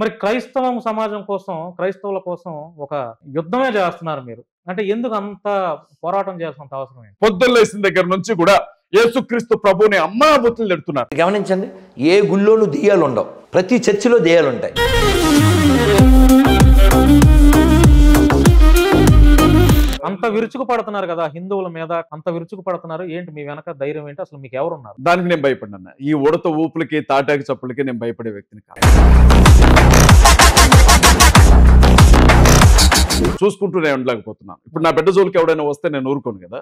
మరి క్రైస్తవం సమాజం కోసం, క్రైస్తవుల కోసం ఒక యుద్ధమే చేస్తున్నారు మీరు. అంటే ఎందుకు అంత పోరాటం చేయాల్సినంత అవసరం ఏంటి? పొద్దున్న లేసిన దగ్గర నుంచి కూడా యేసుక్రీస్తు ప్రభువుని అమ్మా బుద్ధులు తిడుతున్నారు. గమనించండి, ఏ గుళ్ళోనూ దెయ్యాలు ఉండవు, ప్రతి చర్చిలో దెయ్యాలు ఉంటాయి. అంత విరుచుకు పడుతున్నారు కదా హిందువుల మీద, అంత విరుచుకు పడుతున్నారు. ఏంటి మీ వెనక ధైర్యం ఏంటి? అసలు మీకు ఎవరున్నారు? దానికి నేను భయపడినా. ఈ ఉడత ఊపులకి తాటాకి చప్పులకి నేను భయపడే వ్యక్తిని కాదు. చూసుకుంటూనే ఉండలేకపోతున్నాను. ఇప్పుడు నా బిడ్డ జోలికి ఎవడైనా వస్తే నేను ఊరుకోను కదా,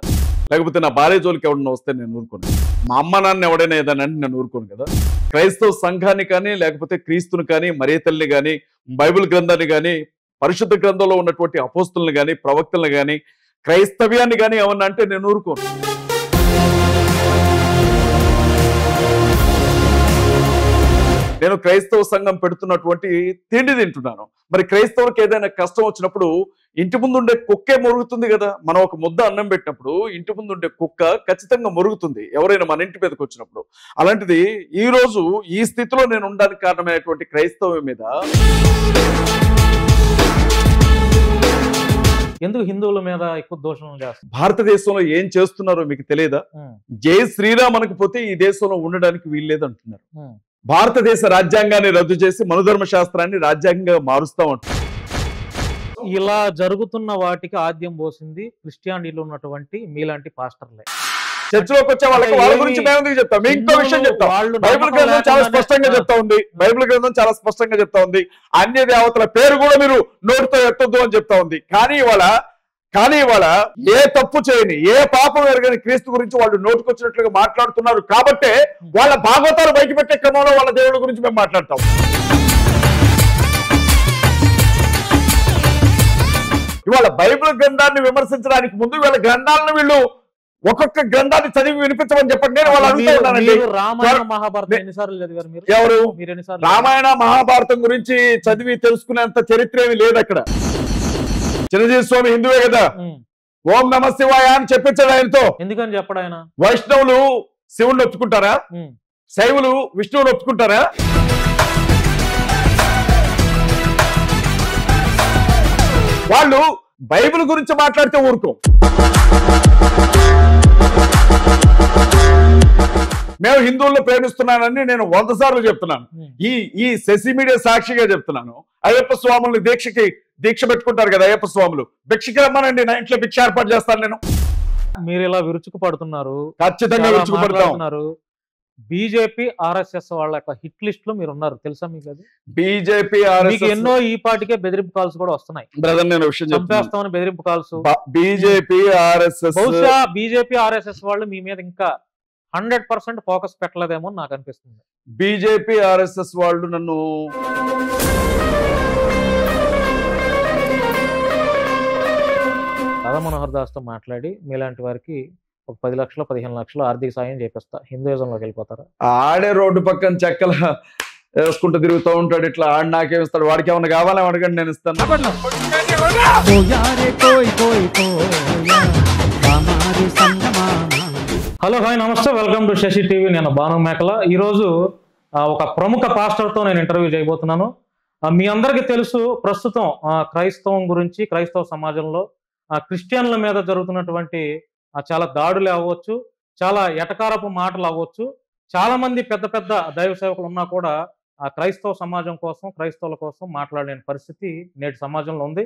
లేకపోతే నా భార్య జోలికి ఎవడైనా వస్తే నేను ఊరుకోను. మా అమ్మ నాన్న ఎవడైనా ఏదైనా అంటే నేను ఊరుకోను కదా. క్రైస్తవ సంఘాన్ని కానీ, లేకపోతే క్రీస్తుని కానీ, మరియ తల్లిని కానీ, బైబిల్ గ్రంథాన్ని కానీ, పరిశుద్ధ గ్రంథంలో ఉన్నటువంటి అపోస్తులను కానీ, ప్రవక్తలను కానీ, క్రైస్తవ్యాన్ని కానీ ఏమన్నా అంటే నేను ఊరుకోను. నేను క్రైస్తవ సంఘం పెడుతున్నటువంటి తిండి తింటున్నాను. మరి క్రైస్తవులకు ఏదైనా కష్టం వచ్చినప్పుడు ఇంటి ముందు ఉండే కుక్కే మొరుగుతుంది కదా. మనం ఒక ముద్ద అన్నం పెట్టినప్పుడు ఇంటి ముందు ఉండే కుక్క ఖచ్చితంగా మొరుగుతుంది ఎవరైనా మన ఇంటి మీదకి వచ్చినప్పుడు. అలాంటిది ఈ రోజు ఈ స్థితిలో నేను ఉండడానికి కారణమైనటువంటి క్రైస్తవం మీద ఎందుకు హిందువుల మీద ఎక్కువ దోషణలు చేస్తారు? భారతదేశంలో ఏం చేస్తున్నారో మీకు తెలియదా? జై శ్రీరామ్ అనకపోతే ఈ దేశంలో ఉండడానికి వీల్లేదు అంటున్నారు. భారతదేశ రాజ్యాంగాన్ని రద్దు చేసి మనుధర్మ శాస్త్రాన్ని రాజ్యాంగంగా మారుస్తామంటున్నారు. ఇలా జరుగుతున్న వాటికి ఆద్యం పోసింది క్రిస్టియానిటీలో ఉన్నటువంటి మీలాంటి పాస్టర్లే. చర్చిలోకి వచ్చే వాళ్ళకి వాళ్ళ గురించి మేము ఎందుకు చెప్తాం? మీకు ఇంకో విషయం చెప్తాం. బైబిల్ గ్రంథం చాలా స్పష్టంగా చెప్తా ఉంది. బైబిల్ గ్రంథం చాలా స్పష్టంగా చెప్తా ఉంది. అన్య దేవతల పేరు కూడా మీరు నోటితో ఎత్తొద్దు అని చెప్తా ఉంది. కానీ ఇవాళ ఏ తప్పు చేయని, ఏ పాపం ఎరగని క్రీస్తు గురించి వాళ్ళు నోటుకొచ్చినట్లుగా మాట్లాడుతున్నారు. కాబట్టే వాళ్ళ భాగవతాలు బయట పెట్టే క్రమంలో వాళ్ళ దేవుడి గురించి మేము మాట్లాడతాం. ఇవాళ బైబిల్ గ్రంథాన్ని విమర్శించడానికి ముందు వీళ్ళ గ్రంథాలను వీళ్ళు ఒక్కొక్క గ్రంథాన్ని చదివి వినిపించమని చెప్పండి. నేను వాళ్ళు అడుగుతున్నానండి. రామాయణ మహాభారతం ఎన్నిసార్లు చదివారు మీరు? ఎవరు? మీరు ఎన్నిసార్లు? రామాయణ మహాభారతం గురించి చదివి తెలుసుకునేంత చరిత్ర ఏమి లేదు అక్కడ. చిరంజీవి స్వామి హిందువే కదా, ఓం నమ శివాయ అని చెప్పించాడు ఆయనతో. ఎందుకని చెప్పడు ఆయన? వైష్ణవులు శివుణ్ణి ఒప్పుకుంటారా? శైవులు విష్ణువుని ఒప్పుకుంటారా? వాళ్ళు బైబిల్ గురించి మాట్లాడితే ఊరుకో. మేము హిందువులను ప్రేమిస్తున్నానని నేను 100 సార్లు చెప్తున్నాను. ఈ శశి మీడియా సాక్షిగా చెప్తున్నాను. అయ్యప్ప స్వాముల్ని దీక్ష పెట్టుకుంటారు కదా అయ్యప్ప స్వాములు, భిక్షకి రమ్మనండి, నా ఇంట్లో భిక్ష ఏర్పాటు చేస్తాను నేను. మీరు ఇలా విరుచుకు పడుతున్నారు, ఖచ్చితంగా విరుచుకు పడుతున్నారు. బీజేపీ ఆర్ఎస్ఎస్ వాళ్ళ యొక్క హిట్ లిస్ట్ లో మీరు ఉన్నారు, తెలుసా మీకు? అది బీజేపీ ఎన్నో ఈ పాటికే బెదిరింపు కాల్స్ కూడా వస్తున్నాయి. బ్రదర్ నేను విషయం చంపేస్తామని బెదిరింపు కాల్స్. బీజేపీ ఆర్ఎస్ఎస్, బహుశా బీజేపీ ఆర్ఎస్ఎస్ వాళ్ళు మీ మీద ఇంకా 100% ఫోకస్ పెట్టలేదేమో నాకు అనిపిస్తుంది. బీజేపీ ఆర్ఎస్ఎస్ వాళ్ళు నన్ను రాధా మనోహర్ దాస్ తో మాట్లాడి మీలాంటి వారికి ఒక 10 లక్షలు 15 లక్షలు ఆర్థిక సాయం చేపిస్తా, హిందూయిజంలోకి వెళ్ళిపోతారా? ఆడే రోడ్డు పక్కన చెక్కల వేసుకుంటూ తిరుగుతూ ఉంటాడు. ఇట్లా ఆడు నాకేమిస్తాడు? వాడికి ఏమన్నా కావాలని అడగండి, నేను ఇస్తాను. హలో హాయ్ నమస్తే, వెల్కమ్ టు శశి టీవీ. నేను భాను మేకల. ఈరోజు ఒక ప్రముఖ పాస్టర్తో నేను ఇంటర్వ్యూ చేయబోతున్నాను. మీ అందరికీ తెలుసు, ప్రస్తుతం క్రైస్తవం గురించి, క్రైస్తవ సమాజంలో క్రిస్టియన్ల మీద జరుగుతున్నటువంటి చాలా దాడులు అవ్వచ్చు, చాలా ఎటకారపు మాటలు అవ్వచ్చు. చాలా మంది పెద్ద పెద్ద దైవ సేవకులు ఉన్నా కూడా క్రైస్తవ సమాజం కోసం, క్రైస్తవుల కోసం మాట్లాడలేని పరిస్థితి నేటి సమాజంలో ఉంది.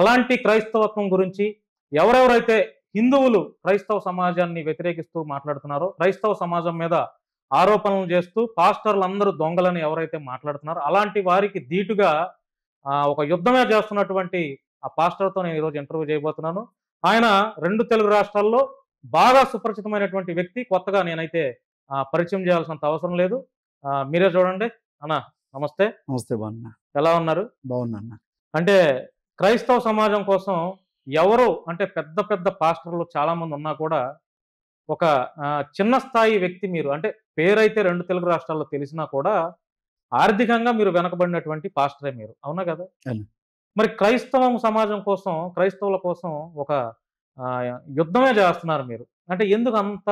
అలాంటి క్రైస్తవత్వం గురించి ఎవరెవరైతే హిందువులు క్రైస్తవ సమాజాన్ని వ్యతిరేకిస్తూ మాట్లాడుతున్నారో, క్రైస్తవ సమాజం మీద ఆరోపణలు చేస్తూ పాస్టర్లు అందరూ దొంగలని ఎవరైతే మాట్లాడుతున్నారో, అలాంటి వారికి ధీటుగా ఒక యుద్ధమే చేస్తున్నటువంటి ఆ పాస్టర్తో నేను ఈరోజు ఇంటర్వ్యూ చేయబోతున్నాను. ఆయన 2 తెలుగు రాష్ట్రాల్లో బాగా సుపరిచితమైనటువంటి వ్యక్తి. కొత్తగా నేనైతే పరిచయం చేయాల్సినంత అవసరం లేదు. మీరే చూడండి. అన్నా నమస్తే. నమస్తే బాగున్నా. ఎలా ఉన్నారు? బాగున్నా. అంటే క్రైస్తవ సమాజం కోసం ఎవరు అంటే పెద్ద పెద్ద పాస్టర్లు చాలా మంది ఉన్నా కూడా ఒక చిన్న స్థాయి వ్యక్తి మీరు. అంటే పేరైతే 2 తెలుగు రాష్ట్రాల్లో తెలిసినా కూడా ఆర్థికంగా మీరు వెనకబడినటువంటి పాస్టరే మీరు, అవునా కదా? మరి క్రైస్తవం సమాజం కోసం, క్రైస్తవుల కోసం ఒక యుద్ధమే చేస్తున్నారు మీరు. అంటే ఎందుకు అంత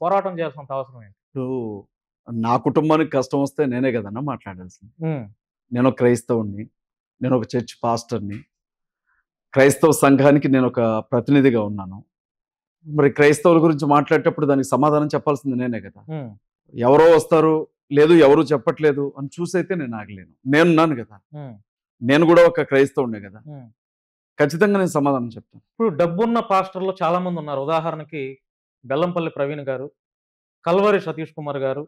పోరాటం చేయాల్సినంత అవసరం ఏంటి? నా కుటుంబానికి కష్టం వస్తే నేనే కదన్నా మాట్లాడాల్సింది. నేను ఒక క్రైస్తవుణ్ణి, నేను ఒక చర్చ్ పాస్టర్ని, క్రైస్తవ సంఘానికి నేను ఒక ప్రతినిధిగా ఉన్నాను. మరి క్రైస్తవుల గురించి మాట్లాడేటప్పుడు దానికి సమాధానం చెప్పాల్సింది నేనే కదా. ఎవరో వస్తారు, లేదు ఎవరు చెప్పట్లేదు అని చూసైతే నేను ఆగలేను. నేనున్నాను కదా, నేను కూడా ఒక క్రైస్తవునే కదా, ఖచ్చితంగా నేను సమాధానం చెప్తాను. ఇప్పుడు డబ్బున్న పాస్టర్లు చాలా మంది ఉన్నారు. ఉదాహరణకి బెల్లంపల్లి ప్రవీణ్ గారు, కల్వరి సతీష్ కుమార్ గారు,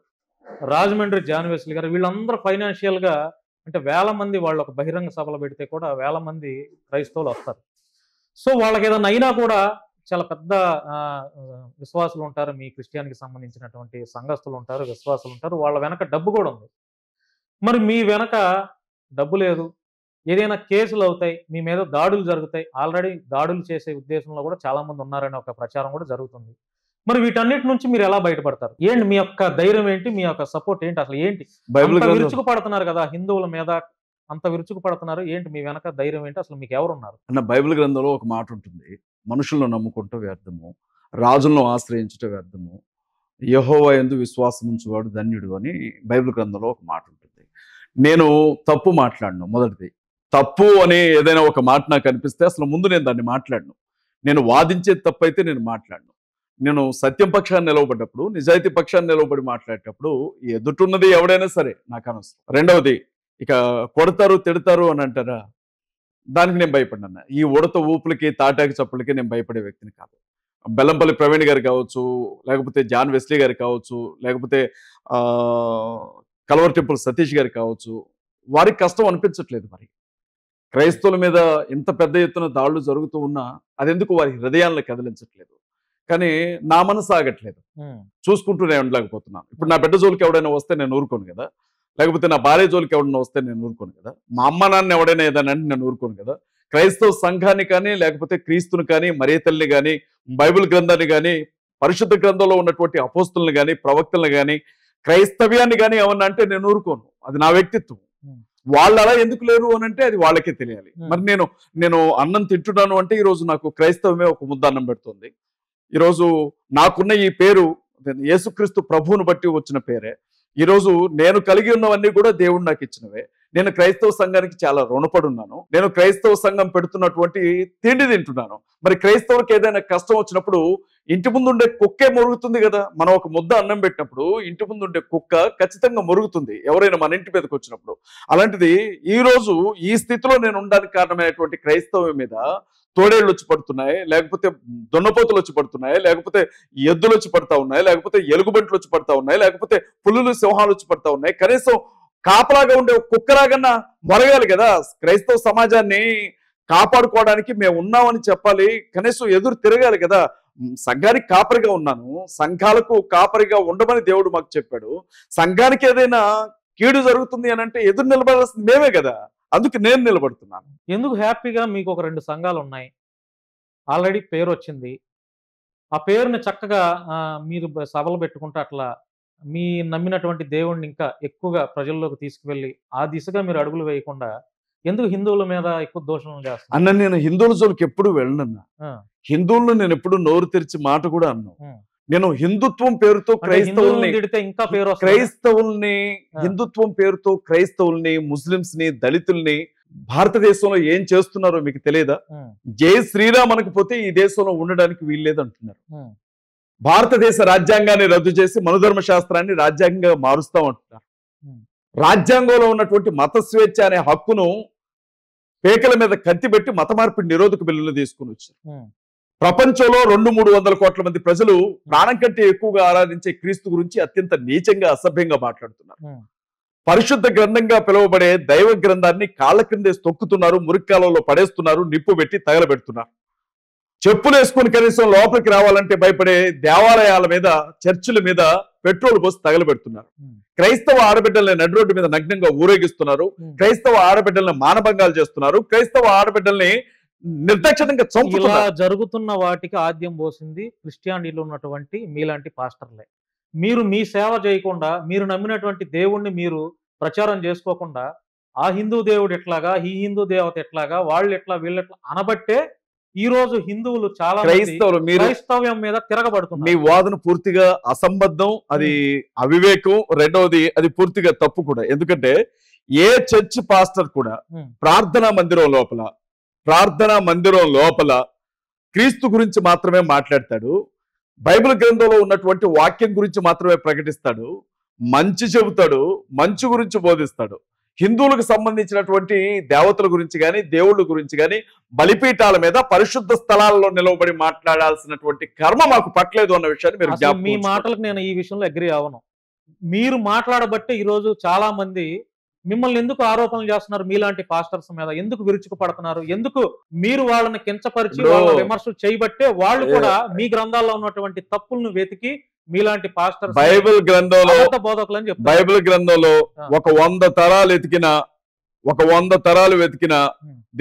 రాజమండ్రి జాన్ వెస్లీ గారు, వీళ్ళందరూ ఫైనాన్షియల్ గా అంటే వేల మంది వాళ్ళు ఒక బహిరంగ సభలు పెడితే కూడా వేల మంది క్రైస్తవులు వస్తారు. సో వాళ్ళకి ఏదైనా అయినా కూడా చాలా పెద్ద విశ్వాసులు ఉంటారు, మీ క్రిస్టియానికి సంబంధించినటువంటి సంఘస్థులు ఉంటారు, విశ్వాసులు ఉంటారు, వాళ్ళ వెనక డబ్బు కూడా ఉంది. మరి మీ వెనక డబ్బు లేదు, ఏదైనా కేసులు అవుతాయి, మీ మీద దాడులు జరుగుతాయి, ఆల్రెడీ దాడులు చేసే ఉద్దేశంలో కూడా చాలా మంది ఉన్నారనే ఒక ప్రచారం కూడా జరుగుతుంది. మరి వీటన్నిటి నుంచి మీరు ఎలా బయటపడతారు? ఏంటి మీ యొక్క ధైర్యం ఏంటి, మీ యొక్క సపోర్ట్ ఏంటి, అసలు ఏంటి? విరుచుకు పడుతున్నారు కదా హిందువుల మీద, అంత విరుచుకు పడుతున్నారు, ఏంటి మీ వెనక ధైర్యం ఏంటి, అసలు మీకు ఎవరున్నారు? అన్న, బైబిల్ గ్రంథంలో ఒక మాట ఉంటుంది, మనుషులను నమ్ముకుంటూ వ్యర్థము, రాజులను ఆశ్రయించుట వ్యర్థము, యెహోవా యందు విశ్వాసం ఉంచువాడు ధన్యుడు అని బైబిల్ గ్రంథంలో ఒక మాట ఉంటుంది. నేను తప్పు మాట్లాడను. మొదటిది, తప్పు అని ఏదైనా ఒక మాట నాకు అనిపిస్తే అసలు ముందు నేను దాన్ని మాట్లాడను. నేను వాదించే తప్పు అయితే నేను మాట్లాడను. నేను సత్యం పక్షాన్ని నిలవబడ్డప్పుడు, నిజాయితీ పక్షాన్ని నిలవబడి మాట్లాడేటప్పుడు ఎదుటున్నది ఎవడైనా సరే నాకు అనవసరం. రెండవది, ఇక కొడతారు తిడతారు అని అంటారా, దానికి నేను భయపడినా. ఈ ఉడత ఊపులకి తాటాకి చప్పులకి నేను భయపడే వ్యక్తిని కాదు. బెల్లంపల్లి ప్రవీణ్ గారు కావచ్చు, లేకపోతే జాన్ వెస్లీ గారు కావచ్చు, లేకపోతే కల్వర్ టెంపుల్ సతీష్ గారు కావచ్చు, వారికి కష్టం అనిపించట్లేదు. మరి క్రైస్తవుల మీద ఇంత పెద్ద ఎత్తున దాడులు జరుగుతూ ఉన్నా అదెందుకు వారి హృదయాలను కదిలించట్లేదు. కానీ నా మనసు ఆగట్లేదు, చూసుకుంటూనే ఉండలేకపోతున్నాను. ఇప్పుడు నా బిడ్డ జోలికి ఎవడైనా వస్తే నేను ఊరుకోను కదా, లేకపోతే నా భార్య జోలికి ఎవడైనా వస్తే నేను ఊరుకోను కదా, మా అమ్మ నాన్న ఎవడైనా ఏదైనా అంటే నేను ఊరుకోను కదా. క్రైస్తవ సంఘాన్ని కానీ, లేకపోతే క్రీస్తుని కానీ, మరియ తల్లిని కానీ, బైబిల్ గ్రంథాన్ని కానీ, పరిశుద్ధ గ్రంథంలో ఉన్నటువంటి అపోస్తులను కానీ, ప్రవక్తలను కానీ, క్రైస్తవ్యాన్ని కానీ ఏమన్నా అంటే నేను ఊరుకోను. అది నా వ్యక్తిత్వం. వాళ్ళు అలా ఎందుకు లేరు అని అంటే అది వాళ్ళకే తెలియాలి. మరి నేను అన్నం తింటున్నాను అంటే ఈరోజు నాకు క్రైస్తవమే ఒక ముద్ద అన్నం పెడుతుంది. ఈరోజు నాకున్న ఈ పేరు యేసుక్రీస్తు ప్రభువును బట్టి వచ్చిన పేరే. ఈరోజు నేను కలిగి ఉన్నవన్నీ కూడా దేవుడు నాకు ఇచ్చినవే. నేను క్రైస్తవ సంఘానికి చాలా రుణపడి ఉన్నాను. నేను క్రైస్తవ సంఘం పెడుతున్నటువంటి తిండి తింటున్నాను. మరి క్రైస్తవులకు ఏదైనా కష్టం వచ్చినప్పుడు ఇంటి ముందు ఉండే కుక్కే మురుగుతుంది కదా. మనం ఒక ముద్ద అన్నం పెట్టినప్పుడు ఇంటి ముందు ఉండే కుక్క ఖచ్చితంగా మురుగుతుంది ఎవరైనా మన ఇంటి మీదకి వచ్చినప్పుడు. అలాంటిది ఈ రోజు ఈ స్థితిలో నేను ఉండడానికి కారణమైనటువంటి క్రైస్తవం మీద తోడేళ్ళు వచ్చి పడుతున్నాయి, లేకపోతే దున్నపోతులు వచ్చి పడుతున్నాయి, లేకపోతే ఎద్దులు వచ్చి పడతా ఉన్నాయి, లేకపోతే ఎలుగుబంట్లు వచ్చి పడతా ఉన్నాయి, లేకపోతే పులులు సింహాలు వచ్చి పడతా ఉన్నాయి. కనీసం కాపలాగా ఉండే కుక్కలాగన్నా మొరగాలి కదా. క్రైస్తవ సమాజాన్ని కాపాడుకోవడానికి మేము ఉన్నామని చెప్పాలి, కనీసం ఎదురు తిరగాలి కదా. సంఘానికి కాపరిగా ఉన్నాను, సంఘాలకు కాపరిగా ఉండమని దేవుడు మాకు చెప్పాడు. సంఘానికి ఏదైనా కీడు జరుగుతుంది అని అంటే ఎదురు నిలబడాల్సింది మేమే కదా. అందుకు నేను నిలబడుతున్నాను. ఎందుకు హ్యాపీగా మీకు ఒక 2 సంఘాలు ఉన్నాయి, ఆల్రెడీ పేరు వచ్చింది, ఆ పేరుని చక్కగా మీరు సభలు పెట్టుకుంటే అట్లా మీ నమ్మినటువంటి దేవుణ్ణి ఇంకా ఎక్కువగా ప్రజల్లోకి తీసుకువెళ్ళి ఆ దిశగా మీరు అడుగులు వేయకుండా ఎందుకు హిందువుల మీద ఎక్కువ దోషణలు చేస్తారు? అన్న, నేను హిందువుల జోలికి ఎప్పుడు వెళ్ళనన్నా. హిందువులను నేను ఎప్పుడు నోరు తెరిచి మాట కూడా అన్నా. నేను హిందుత్వం పేరుతో క్రైస్తవుల్ని హిందుత్వం పేరుతో క్రైస్తవుల్ని, ముస్లింస్ ని, దళితుల్ని భారతదేశంలో ఏం చేస్తున్నారో మీకు తెలియదా? జై శ్రీరామ్ అనకపోతే ఈ దేశంలో ఉండడానికి వీల్లేదంటున్నారు. భారతదేశ రాజ్యాంగాన్ని రద్దు చేసి మనుధర్మ శాస్త్రాన్ని రాజ్యాంగంగా మారుస్తామంటున్నారు. రాజ్యాంగంలో ఉన్నటువంటి మత స్వేచ్ఛ అనే హక్కును పేకల మీద కత్తి పెట్టి మత మార్పిడి నిరోధక బిల్లులు తీసుకుని వచ్చారు. ప్రపంచంలో 200-300 కోట్ల మంది ప్రజలు ప్రాణం కంటే ఎక్కువగా ఆరాధించే క్రీస్తు గురించి అత్యంత నీచంగా, అసభ్యంగా మాట్లాడుతున్నారు. పరిశుద్ధ గ్రంథంగా పిలువబడే దైవ గ్రంథాన్ని కాళ్ళ కిందే తొక్కుతున్నారు, మురిక్కాలలో పడేస్తున్నారు, నిప్పు పెట్టి తగలబెడుతున్నారు. చెప్పులు వేసుకుని కనీసం లోపలికి రావాలంటే భయపడే దేవాలయాల మీద, చర్చిల మీద పెట్రోల్ పోసి తగలబెడుతున్నారు. క్రైస్తవ ఆడబిడ్డల్ని నడి రోడ్డు మీద నగ్నంగా ఊరేగిస్తున్నారు. క్రైస్తవ ఆడబిడ్డల్ని మానభంగాలు చేస్తున్నారు. క్రైస్తవ ఆడబిడ్డల్ని నిర్దాక్షిణ్యంగా చంపుతున్నారు. జరుగుతున్న వాటికి ఆద్యం పోసింది క్రిస్టియానిటీలో ఉన్నటువంటి మీలాంటి పాస్టర్లే. మీరు మీ సేవ చేయకుండా, మీరు నమ్మినటువంటి దేవుణ్ణి మీరు ప్రచారం చేసుకోకుండా, ఆ హిందూ దేవుడు ఎట్లాగా, ఈ హిందూ దేవత ఎట్లాగా, వాళ్ళు ఎట్లా, వీళ్ళు ఎట్లా అనబట్టే ఈ రోజు హిందువులు చాలా క్రైస్తవ్యం మీద తిరగబడుతున్నారు. మీ వాదన పూర్తిగా అసంబద్ధం, అది అవివేకం. రెండవది అది పూర్తిగా తప్పు కూడా. ఎందుకంటే ఏ చర్చ్ పాస్టర్ కూడా ప్రార్థనా మందిరం లోపల క్రీస్తు గురించి మాత్రమే మాట్లాడతాడు. బైబిల్ గ్రంథంలో ఉన్నటువంటి వాక్యం గురించి మాత్రమే ప్రకటిస్తాడు, మంచి చెబుతాడు, మంచి గురించి బోధిస్తాడు. హిందువులకు సంబంధించినటువంటి దేవతల గురించి కానీ దేవుళ్ళ గురించి కానీ బలిపీఠాల మీద పరిశుద్ధ స్థలాల్లో నిలవబడి మాట్లాడాల్సినటువంటి కర్మ మాకు పట్టలేదు అన్న విషయాన్ని మీరు జ్ఞాపకం మీ ఉంచుకోండి. మాటలకు నేను ఈ విషయంలో అగ్రి అవను. మీరు మాట్లాడబట్టే ఈరోజు చాలా మంది మిమ్మల్ని ఎందుకు ఆరోపణలు చేస్తున్నారు, మీలాంటి పాస్టర్స్ మీద ఎందుకు విరుచుకు పడుతున్నారు, ఎందుకు మీరు వాళ్ళని కించపరిచి వాళ్ళ విమర్శలు చేయబట్టే వాళ్ళు కూడా మీ గ్రంథాల్లో ఉన్నటువంటి తప్పులను వెతికి మీలాంటి పాస్టర్స్ బైబిల్ బోధకులు అని చెప్తారు. బైబిల్ గ్రంథంలో ఒక 100 తరాలు వెతికినా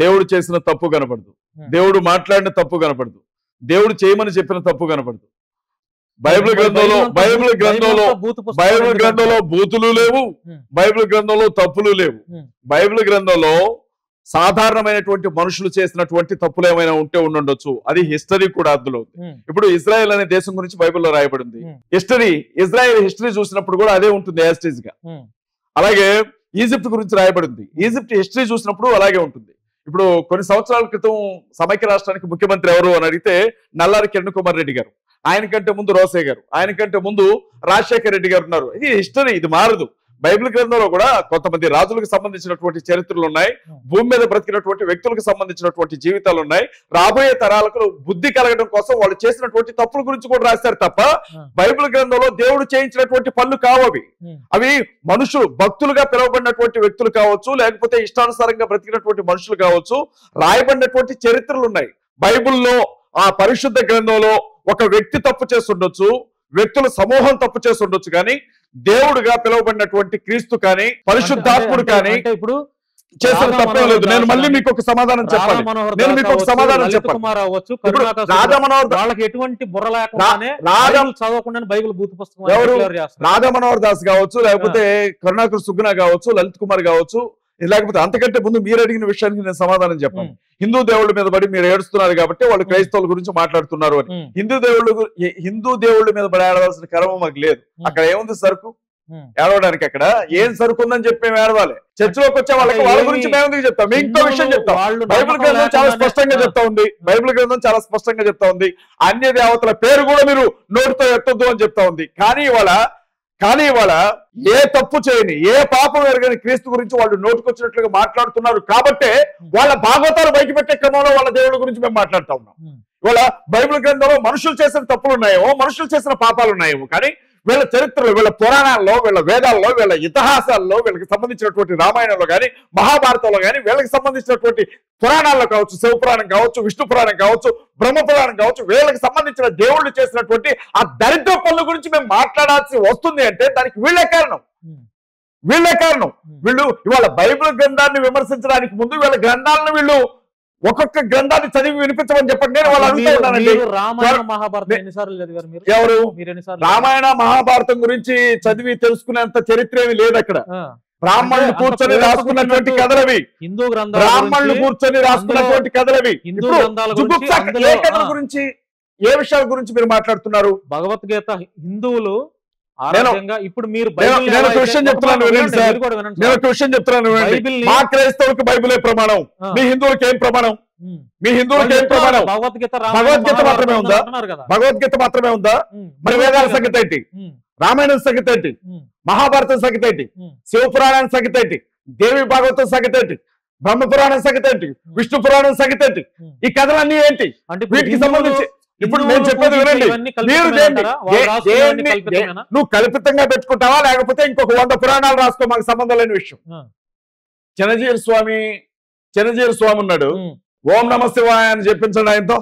దేవుడు చేసిన తప్పు కనపడదు, దేవుడు మాట్లాడిన తప్పు కనపడదు, దేవుడు చేయమని చెప్పిన తప్పు కనపడదు. బైబిల్ గ్రంథంలో బూతులు లేవు, బైబిల్ గ్రంథంలో తప్పులు లేవు. బైబిల్ గ్రంథంలో సాధారణమైనటువంటి మనుషులు చేసినటువంటి తప్పులు ఏమైనా ఉంటే ఉండొచ్చు, అది హిస్టరీ కూడా అందులో ఉంది. ఇప్పుడు ఇజ్రాయెల్ అనే దేశం గురించి బైబిల్లో రాయబడింది. ఇజ్రాయెల్ హిస్టరీ చూసినప్పుడు కూడా అదే ఉంటుంది యాస్టేజ్ గా. అలాగే ఈజిప్ట్ గురించి రాయబడింది, ఈజిప్ట్ హిస్టరీ చూసినప్పుడు అలాగే ఉంటుంది. ఇప్పుడు కొన్ని సంవత్సరాల క్రితం సమైక్య రాష్ట్రానికి ముఖ్యమంత్రి ఎవరు అని అడిగితే నల్లారి కిరణ్ కుమార్ రెడ్డి గారు, ఆయనకంటే ముందు రోసే గారు, ఆయనకంటే ముందు రాజశేఖర్ రెడ్డి గారు ఉన్నారు. ఇది హిస్టరీ, ఇది మారదు. బైబిల్ గ్రంథంలో కూడా కొంతమంది రాజులకు సంబంధించినటువంటి చరిత్రలు ఉన్నాయి, భూమి మీద బ్రతికినటువంటి వ్యక్తులకు సంబంధించినటువంటి జీవితాలు ఉన్నాయి. రాబోయే తరాలకు బుద్ధి కలగడం కోసం వాళ్ళు చేసినటువంటి తప్పుల గురించి కూడా రాస్తారు తప్ప బైబిల్ గ్రంథంలో దేవుడు చేయించినటువంటి పనులు కావవి. అవి మనుషులు, భక్తులుగా పిలువబడినటువంటి వ్యక్తులు కావచ్చు, లేకపోతే ఇష్టానుసారంగా బ్రతికినటువంటి మనుషులు కావచ్చు, రాయబడినటువంటి చరిత్రలు ఉన్నాయి. బైబిల్లో ఆ పరిశుద్ధ గ్రంథంలో ఒక వ్యక్తి తప్పు చేస్తుండొచ్చు, వ్యక్తుల సమూహం తప్పు చేస్తుండొచ్చు, కానీ దేవుడుగా పిలువబడినటువంటి క్రీస్తు కానీ పరిశుద్ధాత్ముడు కానీ ఇప్పుడు చేసిన తప్పే లేదు. నేను మళ్ళీ మీకు ఒక సమాధానం చెప్పాలి, నేను మీకు ఒక సమాధానం చెప్పాలి. రాధా మనోహర్ వాళ్ళకి ఎటువంటి బుర్ర లేకుండానే చదవకుండా బైబిల్ బూత్ పుస్తకం ఎవరు రాధా మనోహర్ దాస్ కావచ్చు, లేకపోతే కరుణాకర్ సుగ్నా కావచ్చు, లలిత్ కుమార్ కావచ్చు, లేకపోతే అంతకంటే ముందు మీరు అడిగిన విషయానికి నేను సమాధానం చెప్పాను. హిందూ దేవుళ్ళ మీద పడి మీరు ఏడుస్తున్నారు కాబట్టి వాళ్ళు క్రైస్తవుల గురించి మాట్లాడుతున్నారు అని. హిందూ దేవుళ్ళ మీద పడి ఏడవలసిన కర్మ మాకు లేదు. అక్కడ ఏముంది సరుకు ఏడవడానికి? అక్కడ ఏం సరుకు ఉందని చెప్పి మేము ఏడవాలి. చర్చిలోకి వచ్చే వాళ్ళకి వాళ్ళ గురించి మేము ఎందుకు చెప్తాం? మీ ఇంకో విషయం చెప్తాం. బైబిల్ గ్రంథం చాలా స్పష్టంగా చెప్తా ఉంది, అన్య దేవతల పేరు కూడా మీరు నోటితో ఎత్తొద్దు అని చెప్తా ఉంది. కానీ ఇవాళ ఏ తప్పు చేయని, ఏ పాపం ఎరగని క్రీస్తు గురించి వాళ్ళు నోటుకొచ్చినట్లుగా మాట్లాడుతున్నారు. కాబట్టే వాళ్ళ భాగవతాలు బయట పెట్టే క్రమంలో వాళ్ళ దేవుళ్ళ గురించి మేము మాట్లాడుతూ ఉన్నాం. ఇవాళ బైబిల్ గ్రంథంలో మనుషులు చేసిన తప్పులు ఉన్నాయేమో, మనుషులు చేసిన పాపాలు ఉన్నాయేమో, కానీ వీళ్ళ చరిత్రలో, వీళ్ళ పురాణాల్లో, వీళ్ళ వేదాల్లో, వీళ్ళ ఇతిహాసాల్లో, వీళ్ళకి సంబంధించినటువంటి రామాయణంలో కానీ మహాభారతంలో కానీ, వీళ్ళకి సంబంధించినటువంటి పురాణాల్లో కావచ్చు, శివపురాణం కావచ్చు, విష్ణు పురాణం కావచ్చు, బ్రహ్మ పురాణం కావచ్చు, వీళ్ళకి సంబంధించిన దేవుళ్ళు చేసినటువంటి ఆ దరిద్ర పనుల గురించి మేము మాట్లాడాల్సి వస్తుంది అంటే దానికి వీళ్ళే కారణం. వీళ్ళు ఇవాళ బైబిల్ గ్రంథాన్ని విమర్శించడానికి ముందు వీళ్ళ గ్రంథాలను వీళ్ళు ఒక్కొక్క గ్రంథాన్ని చదివి వినిపించమని చెప్పండి. నేను వాళ్ళు అడుగుతున్నానండి, ఎవరు రామాయణ మహాభారతం గురించి చదివి తెలుసుకునేంత చరిత్ర ఏమి లేదు అక్కడ. బ్రాహ్మణులు కూర్చొని రాసుకున్నటువంటి కథలవి, బ్రాహ్మణులు కూర్చొని రాసుకున్నటువంటి కథలవి. ఏ కథల గురించి, ఏ విషయాల గురించి మీరు మాట్లాడుతున్నారు? భగవద్గీత హిందువులు ఇప్పుడు మీరు నేను ఒక విషయం చెప్తున్నాను వినండి. మా క్రైస్తవులకు బైబిలే ప్రమాణం, మీ హిందువులకి ఏం ప్రమాణం? భగవద్గీత మాత్రమే ఉందా? భగవద్గీత మాత్రమే ఉందా? మరి వేదాల సంగతి ఏంటి? రామాయణం సంగతి ఏంటి? మహాభారతం సంగతి ఏంటి? శివపురాణం సంగతి ఏంటి? దేవి భాగవతం సంగతి ఏంటి? బ్రహ్మ పురాణం సంగతి ఏంటి? విష్ణు పురాణం సంగతి ఏంటి? ఈ కథలన్నీ ఏంటి? వీటికి సంబంధించి ఇప్పుడు నేను చెప్పేది వినండి. నువ్వు కల్పితంగా పెట్టుకుంటావా, లేకపోతే ఇంకొక 100 పురాణాలు రాసుకో, మాకు సంబంధం లేని విషయం. చిన్నజీవి స్వామి ఉన్నాడు, ఓం నమ శివాయ అని చెప్పించండి ఆయనతో.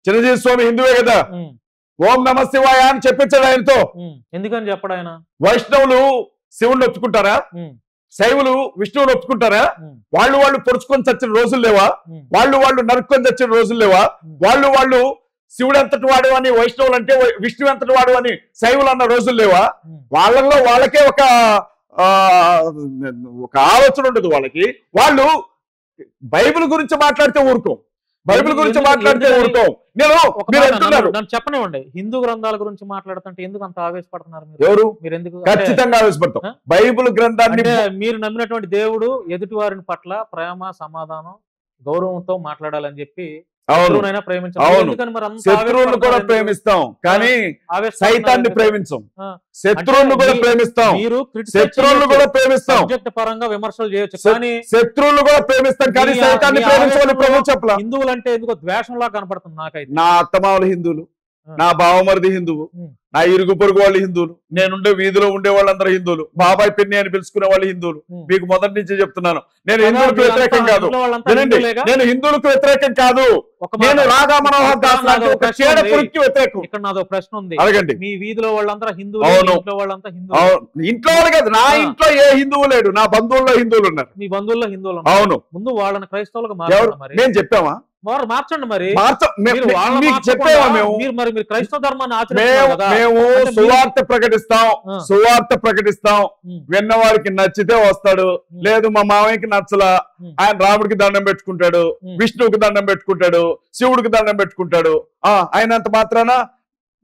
చిన్నజీవి స్వామి హిందువే కదా, ఓం నమ శివాయ అని చెప్పించండి ఆయనతో. ఎందుకని చెప్పడు ఆయన? వైష్ణవులు శివుణ్ణి ఒప్పుకుంటారా? శైవులు విష్ణువుని ఒప్పుకుంటారా? వాళ్ళు పొడుచుకొని చచ్చిన రోజులు లేవా? వాళ్ళు నరుక్కొని చచ్చిన రోజులు లేవా? వాళ్ళు శివుడు ఎంతటి వాడు అని వైష్ణవులు అంటే, విష్ణువు ఎంతటి వాడు అని శైవులు అన్న రోజులు లేవా? వాళ్ళల్లో వాళ్ళకే ఒక ఆలోచన ఉండదు వాళ్ళకి. వాళ్ళు బైబిల్ గురించి మాట్లాడితే ఊరుకో, బైబిల్ గురించి మాట్లాడితే ఊరుకోం. మీరు అంటున్నారు నన్ను చెప్పనివ్వండి, హిందూ గ్రంథాల గురించి మాట్లాడుతుంటే ఎందుకు అంత ఆవేశపడుతున్నారు ఎవరు? మీరు ఎందుకు ఖచ్చితంగా ఆవేశపడతాం. బైబిల్ గ్రంథాన్ని మీరు నమ్మినటువంటి దేవుడు ఎదుటి వారిని పట్ల ప్రేమ, సమాధానం, గౌరవంతో మాట్లాడాలని చెప్పి శత్రువునైనా ప్రేమించాలి. శత్రువులను కూడా ప్రేమిస్తాం, కానీ సైతాన్ని ప్రేమించం. శత్రువులను కూడా ప్రేమిస్తాం, శత్రువులను కూడా ప్రేమిస్తాం. పరంగా విమర్శలు చేయొచ్చు, కానీ శత్రువులను కూడా ప్రేమిస్తాం, కానీ సైతాన్ని ప్రేమించమని ప్రభు చెప్పలా. హిందువులు అంటే ఎందుకో ద్వేషంలా కనపడుతుంది నాకైతే. నా అత్తమావులు హిందువులు, నా బావమరిది హిందువు, నా ఇరుగు పొరుగు వాళ్ళు హిందువులు, నేనుండే వీధిలో ఉండే వాళ్ళందరూ హిందువులు, బాబాయ్ పిన్ని అని పిలుచుకునే వాళ్ళు హిందువులు. మీకు మొదటి నుంచి చెప్తున్నాను, నేను హిందువులకు వ్యతిరేకం కాదు. నేను హిందువులకు వ్యతిరేకం కాదు. నేను రాధా మనోహర్ దాస్ లాంటి ఒక చీడ పురుగుకి వ్యతిరేకం. ఇక్కడ నాదో ప్రశ్న ఉంది, అడగండి. మీ వీధిలో వాళ్ళంతా హిందువులు, ఇంట్లో వాళ్ళంతా హిందువులు? ఇంట్లో వాళ్ళు కాదు, నా ఇంట్లో ఏ హిందువు లేడు, నా బంధువుల్లో హిందువులు ఉన్నారు. మీ బంధువుల్లో హిందువులు? అవును. ముందు వాళ్ళని క్రైస్తవులకు మార్చారు. నేను చెప్పామా? మార్చండి మరి. మీరు క్రైస్తవ ధర్మాన్ని మేము సువార్త ప్రకటిస్తాం, సువార్త ప్రకటిస్తాం. విన్నవారికి నచ్చితే వస్తాడు, లేదు మా మామయ్యకి నచ్చలా, ఆయన రాముడికి దండం పెట్టుకుంటాడు, విష్ణువుకి దండం పెట్టుకుంటాడు, శివుడికి దండం పెట్టుకుంటాడు. ఆయనంత మాత్రాన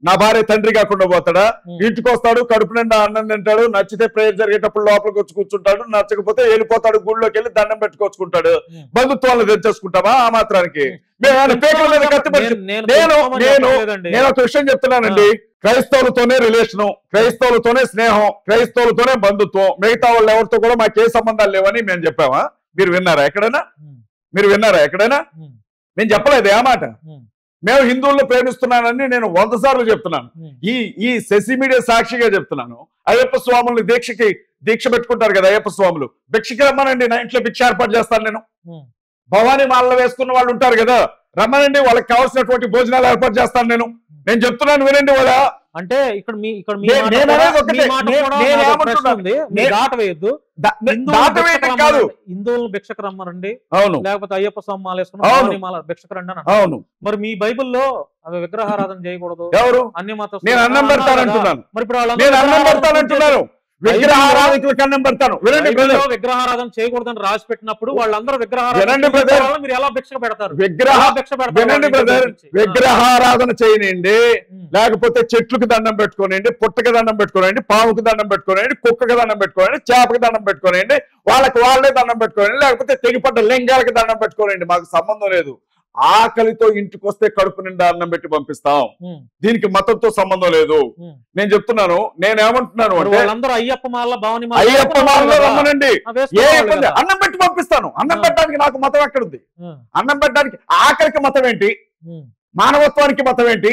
నా భార్య తండ్రి కాకుండా పోతాడా? ఇంటికి వస్తాడు, కడుపు నిండా అన్నం తింటాడు, నచ్చితే ప్రేయర్ జరిగేటప్పుడు లోపలికి వచ్చి కూర్చుంటాడు, నచ్చకపోతే వెళ్ళిపోతాడు, గుళ్ళోకి వెళ్ళి దండం పెట్టుకొచ్చుకుంటాడు. బంధుత్వాలను తెచ్చేసుకుంటావా ఆ మాత్రానికి? నేను ఒక విషయం చెప్తున్నానండి, క్రైస్తవులతోనే రిలేషను, క్రైస్తవులతోనే స్నేహం, క్రైస్తవులతోనే బంధుత్వం, మిగతా వాళ్ళు ఎవరితో కూడా మాకే సంబంధాలు లేవని మేము చెప్పామా? మీరు విన్నారా ఎక్కడైనా? మీరు విన్నారా ఎక్కడైనా? నేను చెప్పలేదు ఆ మాట. మేము హిందువులను ప్రేమిస్తున్నానని నేను 100 సార్లు చెప్తున్నాను. ఈ శశి మీడియా సాక్షిగా చెప్తున్నాను. అయ్యప్ప స్వాముల్ని దీక్ష పెట్టుకుంటారు కదా అయ్యప్ప స్వాములు, భిక్షకి రమ్మనండి, నా ఇంట్లో భిక్ష ఏర్పాటు చేస్తాను నేను. భవానీ మాలలో వేసుకున్న వాళ్ళు ఉంటారు కదా, రమ్మనండి, వాళ్ళకి కావాల్సినటువంటి భోజనాలు ఏర్పాటు చేస్తాను నేను చెప్తున్నాను, వినండి. వాళ్ళ అంటే ఇక్కడ కాదు, హిందువులను భిక్షకు రమ్మనండి, అవును, లేకపోతే అయ్యప్ప స్వామి మాల వేసుకుని భిక్షకు రండి అని. అవును. మరి మీ బైబిల్లో అవి విగ్రహారాధన చేయకూడదు, ఎవరు? అన్ని మత నేను అన్నం పెడతానంటున్నాను. మరి ఇప్పుడు విగ్రహారాధకులకు అన్నం పెడతాను. విగ్రహారాధన చేయకూడదని రాసి పెట్టినప్పుడు వాళ్ళందరూ మీరు ఎలా భిక్ష పెడతారు? విగ్రహారాధన చేయనండి, లేకపోతే చెట్లకు దండం పెట్టుకోనండి, పుట్టకి దండం పెట్టుకోనండి, పాముకి దండం పెట్టుకోనండి, కుక్కకి దండం పెట్టుకోనండి, చేపకి దండం పెట్టుకోనండి, వాళ్ళకి వాళ్ళే దండం పెట్టుకోనండి, లేకపోతే తెగిపడ్డ లింగాలకి దండం పెట్టుకోనండి. మాకు సంబంధం లేదు. ఆకలితో ఇంటికి వస్తే కడుపు నిండా అన్నం పెట్టి పంపిస్తాం. దీనికి మతంతో సంబంధం లేదు. నేను చెప్తున్నాను, నేనేమంటున్నాను అంటే అయ్యప్ప మాలలో రమ్మనండి, ఏ ఇబ్బంది, అన్నం పెట్టి పంపిస్తాను. అన్నం పెట్టడానికి నాకు మతం ఎక్కడుంది? అన్నం పెట్టడానికి ఆకలికి మతం ఏంటి? మానవత్వానికి మతం ఏంటి?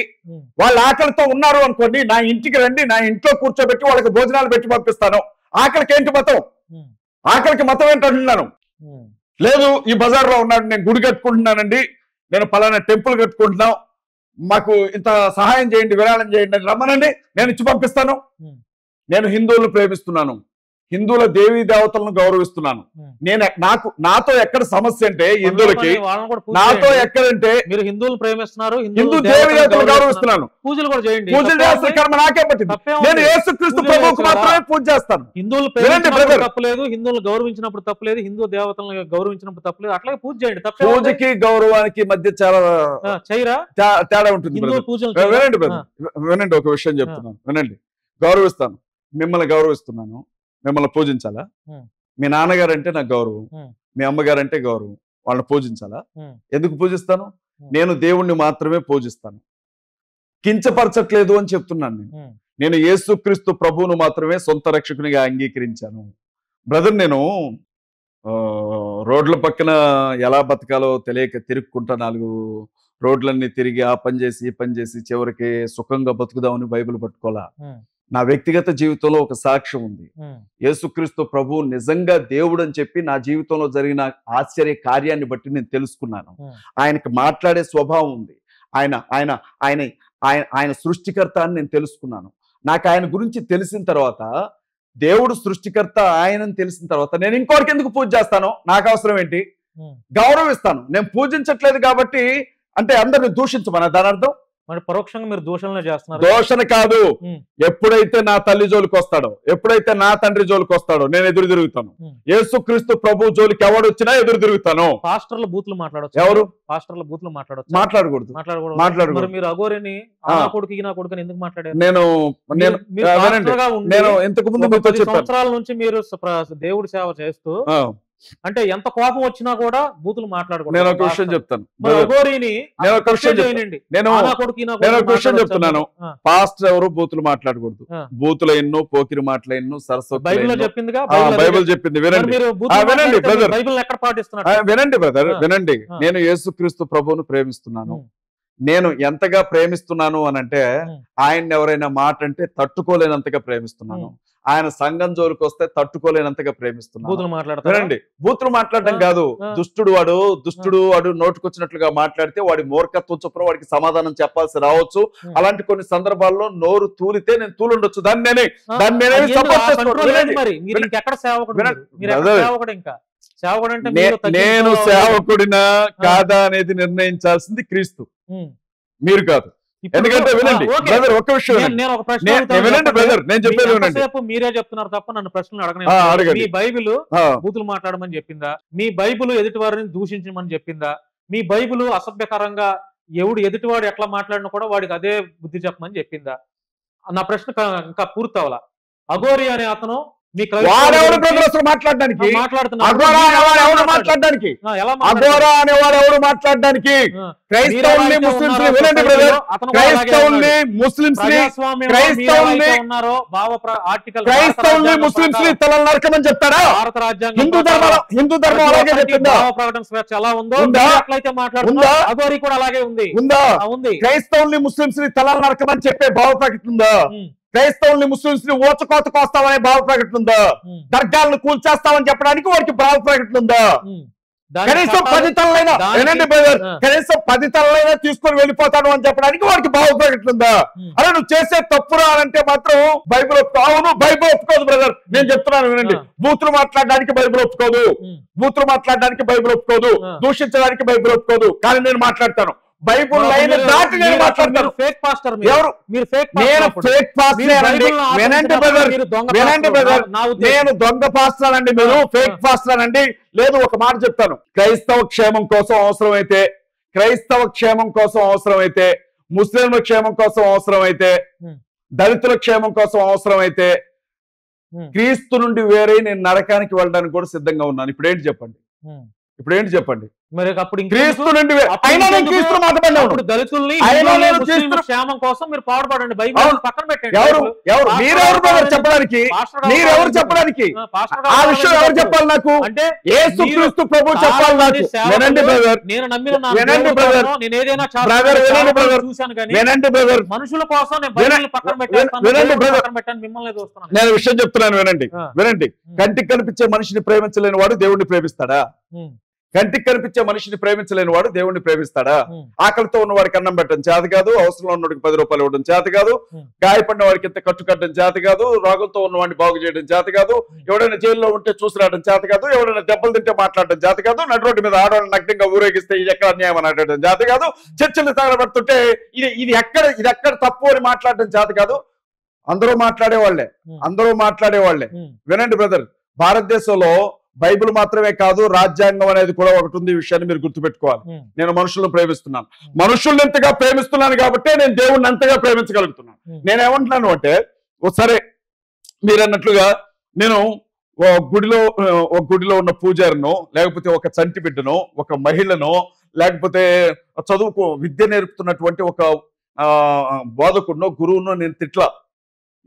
వాళ్ళు ఆకలితో ఉన్నారు అనుకోండి, నా ఇంటికి రండి, నా ఇంట్లో కూర్చోబెట్టి వాళ్ళకి భోజనాలు పెట్టి పంపిస్తాను. ఆకలికి ఏంటి మతం? ఆకలికి మతం ఏంటంటున్నాను. లేదు, ఈ బజార్లో ఉన్నాడు, నేను గుడి కట్టుకుంటున్నానండి, నేను పలానా టెంపుల్ కట్టుకుంటున్నాం, మాకు ఇంత సహాయం చేయండి, విరాళం చేయండి అని రమ్మనండి, నేను ఇచ్చి పంపిస్తాను. నేను హిందువులను ప్రేమిస్తున్నాను, హిందువుల దేవీ దేవతలను గౌరవిస్తున్నాను. నాతో ఎక్కడ సమస్య అంటే హిందువులకి, నాతో ఎక్కడంటే మీరు హిందువులు ప్రేమిస్తున్నారు, హిందూ దేవీ దేవతలను గౌరవిస్తున్నాను, పూజలు కూడా చేయండి. పూజలు చేస్తే కర్మ నాకే పట్టింది. నేను యేసుక్రీస్తు ప్రభువుకు మాత్రమే పూజ చేస్తాను. హిందువులు ప్రేమించినప్పుడు తప్పలేదు, హిందువులు గౌరవించినప్పుడు తప్పలేదు, హిందూ దేవతలను గౌరవించినప్పుడు తప్పలేదు, అట్లాగే పూజ చేయండి. పూజకి గౌరవానికి మధ్య చాలా తేడా ఉంటుంది. వినండి, ఒక విషయం చెప్తున్నాను, వినండి. గౌరవిస్తాను, మిమ్మల్ని గౌరవిస్తున్నాను, మిమ్మల్ని పూజించాలా? మీ నాన్నగారు అంటే నాకు గౌరవం, మీ అమ్మగారు అంటే గౌరవం, వాళ్ళని పూజించాలా? ఎందుకు పూజిస్తాను? నేను దేవుణ్ణి మాత్రమే పూజిస్తాను, కించపరచట్లేదు అని చెప్తున్నాను. నేను యేసుక్రీస్తు ప్రభువును మాత్రమే సొంత రక్షకునిగా అంగీకరించాను. బ్రదర్, నేను రోడ్ల పక్కన ఎలా బతకాలో తెలియక తిరుక్కుంటా 4 రోడ్లన్నీ తిరిగి ఆ పని చేసి ఈ పని చేసి చివరికి సుఖంగా బతుకుదామని బైబిల్ పట్టుకోవాలా. నా వ్యక్తిగత జీవితంలో ఒక సాక్ష్యం ఉంది. యేసుక్రీస్తు ప్రభువు నిజంగా దేవుడు అని చెప్పి నా జీవితంలో జరిగిన ఆశ్చర్య కార్యాన్ని బట్టి నేను తెలుసుకున్నాను. ఆయనకి మాట్లాడే స్వభావం ఉంది. ఆయన ఆయన ఆయన ఆయన ఆయన సృష్టికర్త అని నేను తెలుసుకున్నాను. నాకు ఆయన గురించి తెలిసిన తర్వాత, దేవుడు సృష్టికర్త ఆయనని తెలిసిన తర్వాత నేను ఇంకోరికి ఎందుకు పూజ చేస్తాను? నాకు అవసరం ఏంటి? గౌరవిస్తాను. నేను పూజించట్లేదు కాబట్టి అంటే అందరిని దూషించమని దాని అర్థం. మరి పరోక్షంగా మీరు దూషణలు చేస్తున్నారు. దోషణ కాదు, ఎప్పుడైతే నా తల్లి జోలికి వస్తాడో, ఎప్పుడైతే నా తండ్రి జోలికి వస్తాడో నేను ఎదురు తిరుగుతాను. యేసుక్రీస్తు ప్రభు జోలికి ఎవడొచ్చినా ఎదురు తిరుగుతాను. పాస్టర్ల బూతులు మాట్లాడొచ్చు? ఎవరు పాస్టర్ల బూతులు మాట్లాడొచ్చు? మాట్లాడకూడదు. మరి మీరు అఘోరిని కొడుకు నా కొడుకు ఎందుకు మాట్లాడారు? నేను ఇంతకు ముందు 10 సంవత్సరాల నుంచి మీరు దేవుడి సేవ చేస్తూ అంటే ఎంత కోపం వచ్చినా కూడా బూతులు మాట్లాడకూడదు. నేను ఒక విషయం చెప్తాను. నేను ఒక విషయం చెప్తున్నాను. పాస్టర్ ఎవరు బూతులు మాట్లాడకూడదు. బూతుల ఎన్నో, పోకిరి మాటల ఎన్నో, సరస్వతి బైబిల్ చెప్పిందిగా. బైబిల్ చెప్పింది. వినండి బ్రదర్, వినండి బ్రదర్, వినండి. నేను యేసుక్రీస్తు ప్రభువును ప్రేమిస్తున్నాను. నేను ఎంతగా ప్రేమిస్తున్నాను అనంటే ఆయన్ని ఎవరైనా మాట అంటే తట్టుకోలేనంతగా ప్రేమిస్తున్నాను. ఆయన సంఘం జోలికి వస్తే తట్టుకోలేనంతగా ప్రేమిస్తున్నాను. వినండి, బూతులు మాట్లాడడం కాదు. దుష్టుడు వాడు నోటుకొచ్చినట్లుగా మాట్లాడితే వాడి మూర్ఖత్వం చొప్పున వాడికి సమాధానం చెప్పాల్సి రావచ్చు. అలాంటి కొన్ని సందర్భాల్లో నోరు తూలితే నేను తూలుండొచ్చు. దాన్ని నేనే సపోర్ట్ నేను సేవకుడినా కాదా అనేది నిర్ణయించాల్సింది క్రీస్తు, మీరు కాదు. ఎందుకంటే వినండి బ్రదర్, ఒక విషయం వినండి బ్రదర్, నేను చెప్పేది వినండి. మీరే చెప్తున్నారు తప్ప నన్ను ప్రశ్నలు అడగలేదు. మీ బైబిల్ బూతులు మాట్లాడమని చెప్పిందా? మీ బైబిల్ ఎదుటి వారిని దూషించమని చెప్పిందా? మీ బైబిల్ అసభ్యకరంగా ఎదుటివాడు ఎట్లా మాట్లాడినా కూడా వాడికి అదే బుద్ధి చెప్పమని చెప్పిందా? నా ప్రశ్న ఇంకా పూర్తి అవ్వాల. అఘోరి అనే అతను వాడెవడు బ్రదర్ మాట్లాడడానికి? అఘోరా అనేవాడు ఎవడు మాట్లాడడానికి? క్రైస్తవుల్ని, ముస్లింస్ని వినండి బ్రదర్, క్రైస్తవుల్ని, ముస్లింస్ని ముస్లింస్ని తలలు నరకమని చెప్తాడా? భారత రాజ్యాంగం హిందూ ధర్మం అలాగే చెప్పిందా? ప్రకటన స్వేచ్ఛ ఎలా ఉందో అట్లయితే మాట్లాడుతుందా? అఘోరి కూడా అలాగే ఉంది. క్రైస్తవుల్ని, ముస్లింస్ని తలలు నరకమని చెప్పే భావ ప్రకటన ఉందా? క్రైస్తవుల్ని, ముస్లింస్ ని ఓచకోతకొస్తామనే భావ ప్రకటన ఉందా? దర్గాలను కూల్చేస్తామని చెప్పడానికి వాడికి భావ ప్రకటన ఉందా? కనీసం 10 తలలైనా వినండి బ్రదర్, కనీసం 10 తలలైనా తీసుకొని వెళ్ళిపోతాను అని చెప్పడానికి వాడికి భావ ప్రకటన ఉందా? అలా నువ్వు చేసే తప్పురా అంటే మాత్రం బైబిల్ అవును, బైబిల్ ఒప్పుకోదు బ్రదర్. నేను చెప్తున్నాను వినండి, బూతులు మాట్లాడడానికి బైబిల్ ఒప్పుకోదు, బూతులు మాట్లాడడానికి బైబిల్ ఒప్పుకోదు, దూషించడానికి బైబిల్ ఒప్పుకోదు. కానీ నేను మాట్లాడతాను బైబుల్ లైన్ దాటి నేను మాట్లాడతాను. ఫేక్ పాస్టర్ ఎవరు? నేను ఫేక్ పాస్టర్ అండి. వినండి బ్రదర్, వినండి బ్రదర్, నేను దొంగ పాస్టర్ అండి, మీరు ఫేక్ పాస్టర్ అండి. లేదు, ఒక మాట చెప్తాను. క్రైస్తవ క్షేమం కోసం అవసరమైతే, క్రైస్తవ క్షేమం కోసం అవసరమైతే, ముస్లింల క్షేమం కోసం అవసరమైతే, దళితుల క్షేమం కోసం అవసరమైతే, క్రీస్తు నుండి వేరే నేను నరకానికి వెళ్ళడానికి కూడా సిద్ధంగా ఉన్నాను. ఇప్పుడు ఏంటి చెప్పండి? మరి అప్పుడు క్రీస్తు నుండి దళితుల్ని క్షేమం కోసం మీరు పాటుపడండి. బైబిల్ పక్కన పెట్టండి. మీరెవరు చెప్పడానికి? మీరెవరు చెప్పడానికి? ఆ విషయం ఎవరు చెప్పాలి నాకు? అంటే యేసుక్రీస్తు ప్రభు చెప్పాలి నాకు. వినండి బ్రదర్, నేను నమ్మిన నేను ఏదైనా చూశాను కానీ వినండి బ్రదర్, మనుషుల కోసం నేను బైబిల్ పక్కన పెట్టాను, మిమ్మల్ని చూస్తున్నాను. నేను విషయం చెప్తున్నాను వినండి, వినండి. కంటికి కనిపించే మనిషిని ప్రేమించలేని వాడు దేవుణ్ణి ప్రేమిస్తాడా? కంటికి కనిపించే మనిషిని ప్రేమించలేని వాడు దేవుణ్ణి ప్రేమిస్తాడా? ఆకలితో ఉన్నవాడికి అన్నం పెట్టడం చేత కాదు, అవసరంలో ఉన్నవాడికి 10 రూపాయలు ఇవ్వడం చేత కాదు, గాయపడిన వాడికి ఇంత కట్టు కట్టడం చేత కాదు, రోగంతో ఉన్నవాడిని బాగు చేయడం చేత కాదు, ఎవడైనా జైల్లో ఉంటే చూసి రావడం చేత కాదు, ఎవడైనా దెబ్బలు తింటే మాట్లాడడం చేత కాదు, నడు రోడ్డు మీద ఆడవాళ్ళని నగ్నంగా ఊరేగిస్తే ఇది ఎక్కడ అన్యాయం అని అడగడం చేత కాదు, చర్చలు తగలబడుతుంటే ఇది ఎక్కడ తప్పు అని మాట్లాడడం చేత కాదు. అందరూ మాట్లాడేవాళ్లే. వినండి బ్రదర్, భారతదేశంలో బైబిల్ మాత్రమే కాదు, రాజ్యాంగం అనేది కూడా ఒకటి ఉంది. ఈ విషయాన్ని మీరు గుర్తుపెట్టుకోవాలి. నేను మనుషులను ప్రేమిస్తున్నాను, మనుషుల్ని ఎంతగా ప్రేమిస్తున్నాను కాబట్టి నేను దేవుణ్ణి అంతగా ప్రేమించగలుగుతున్నాను. నేనేమంటున్నాను అంటే, సరే మీరు అన్నట్లుగా నేను ఒక గుడిలో ఉన్న పూజారినో, లేకపోతే ఒక చంటి బిడ్డనో, ఒక మహిళనో, లేకపోతే విద్య నేర్పుతున్నటువంటి ఒక బోధకుడినో, గురువునో నేను తిట్లా.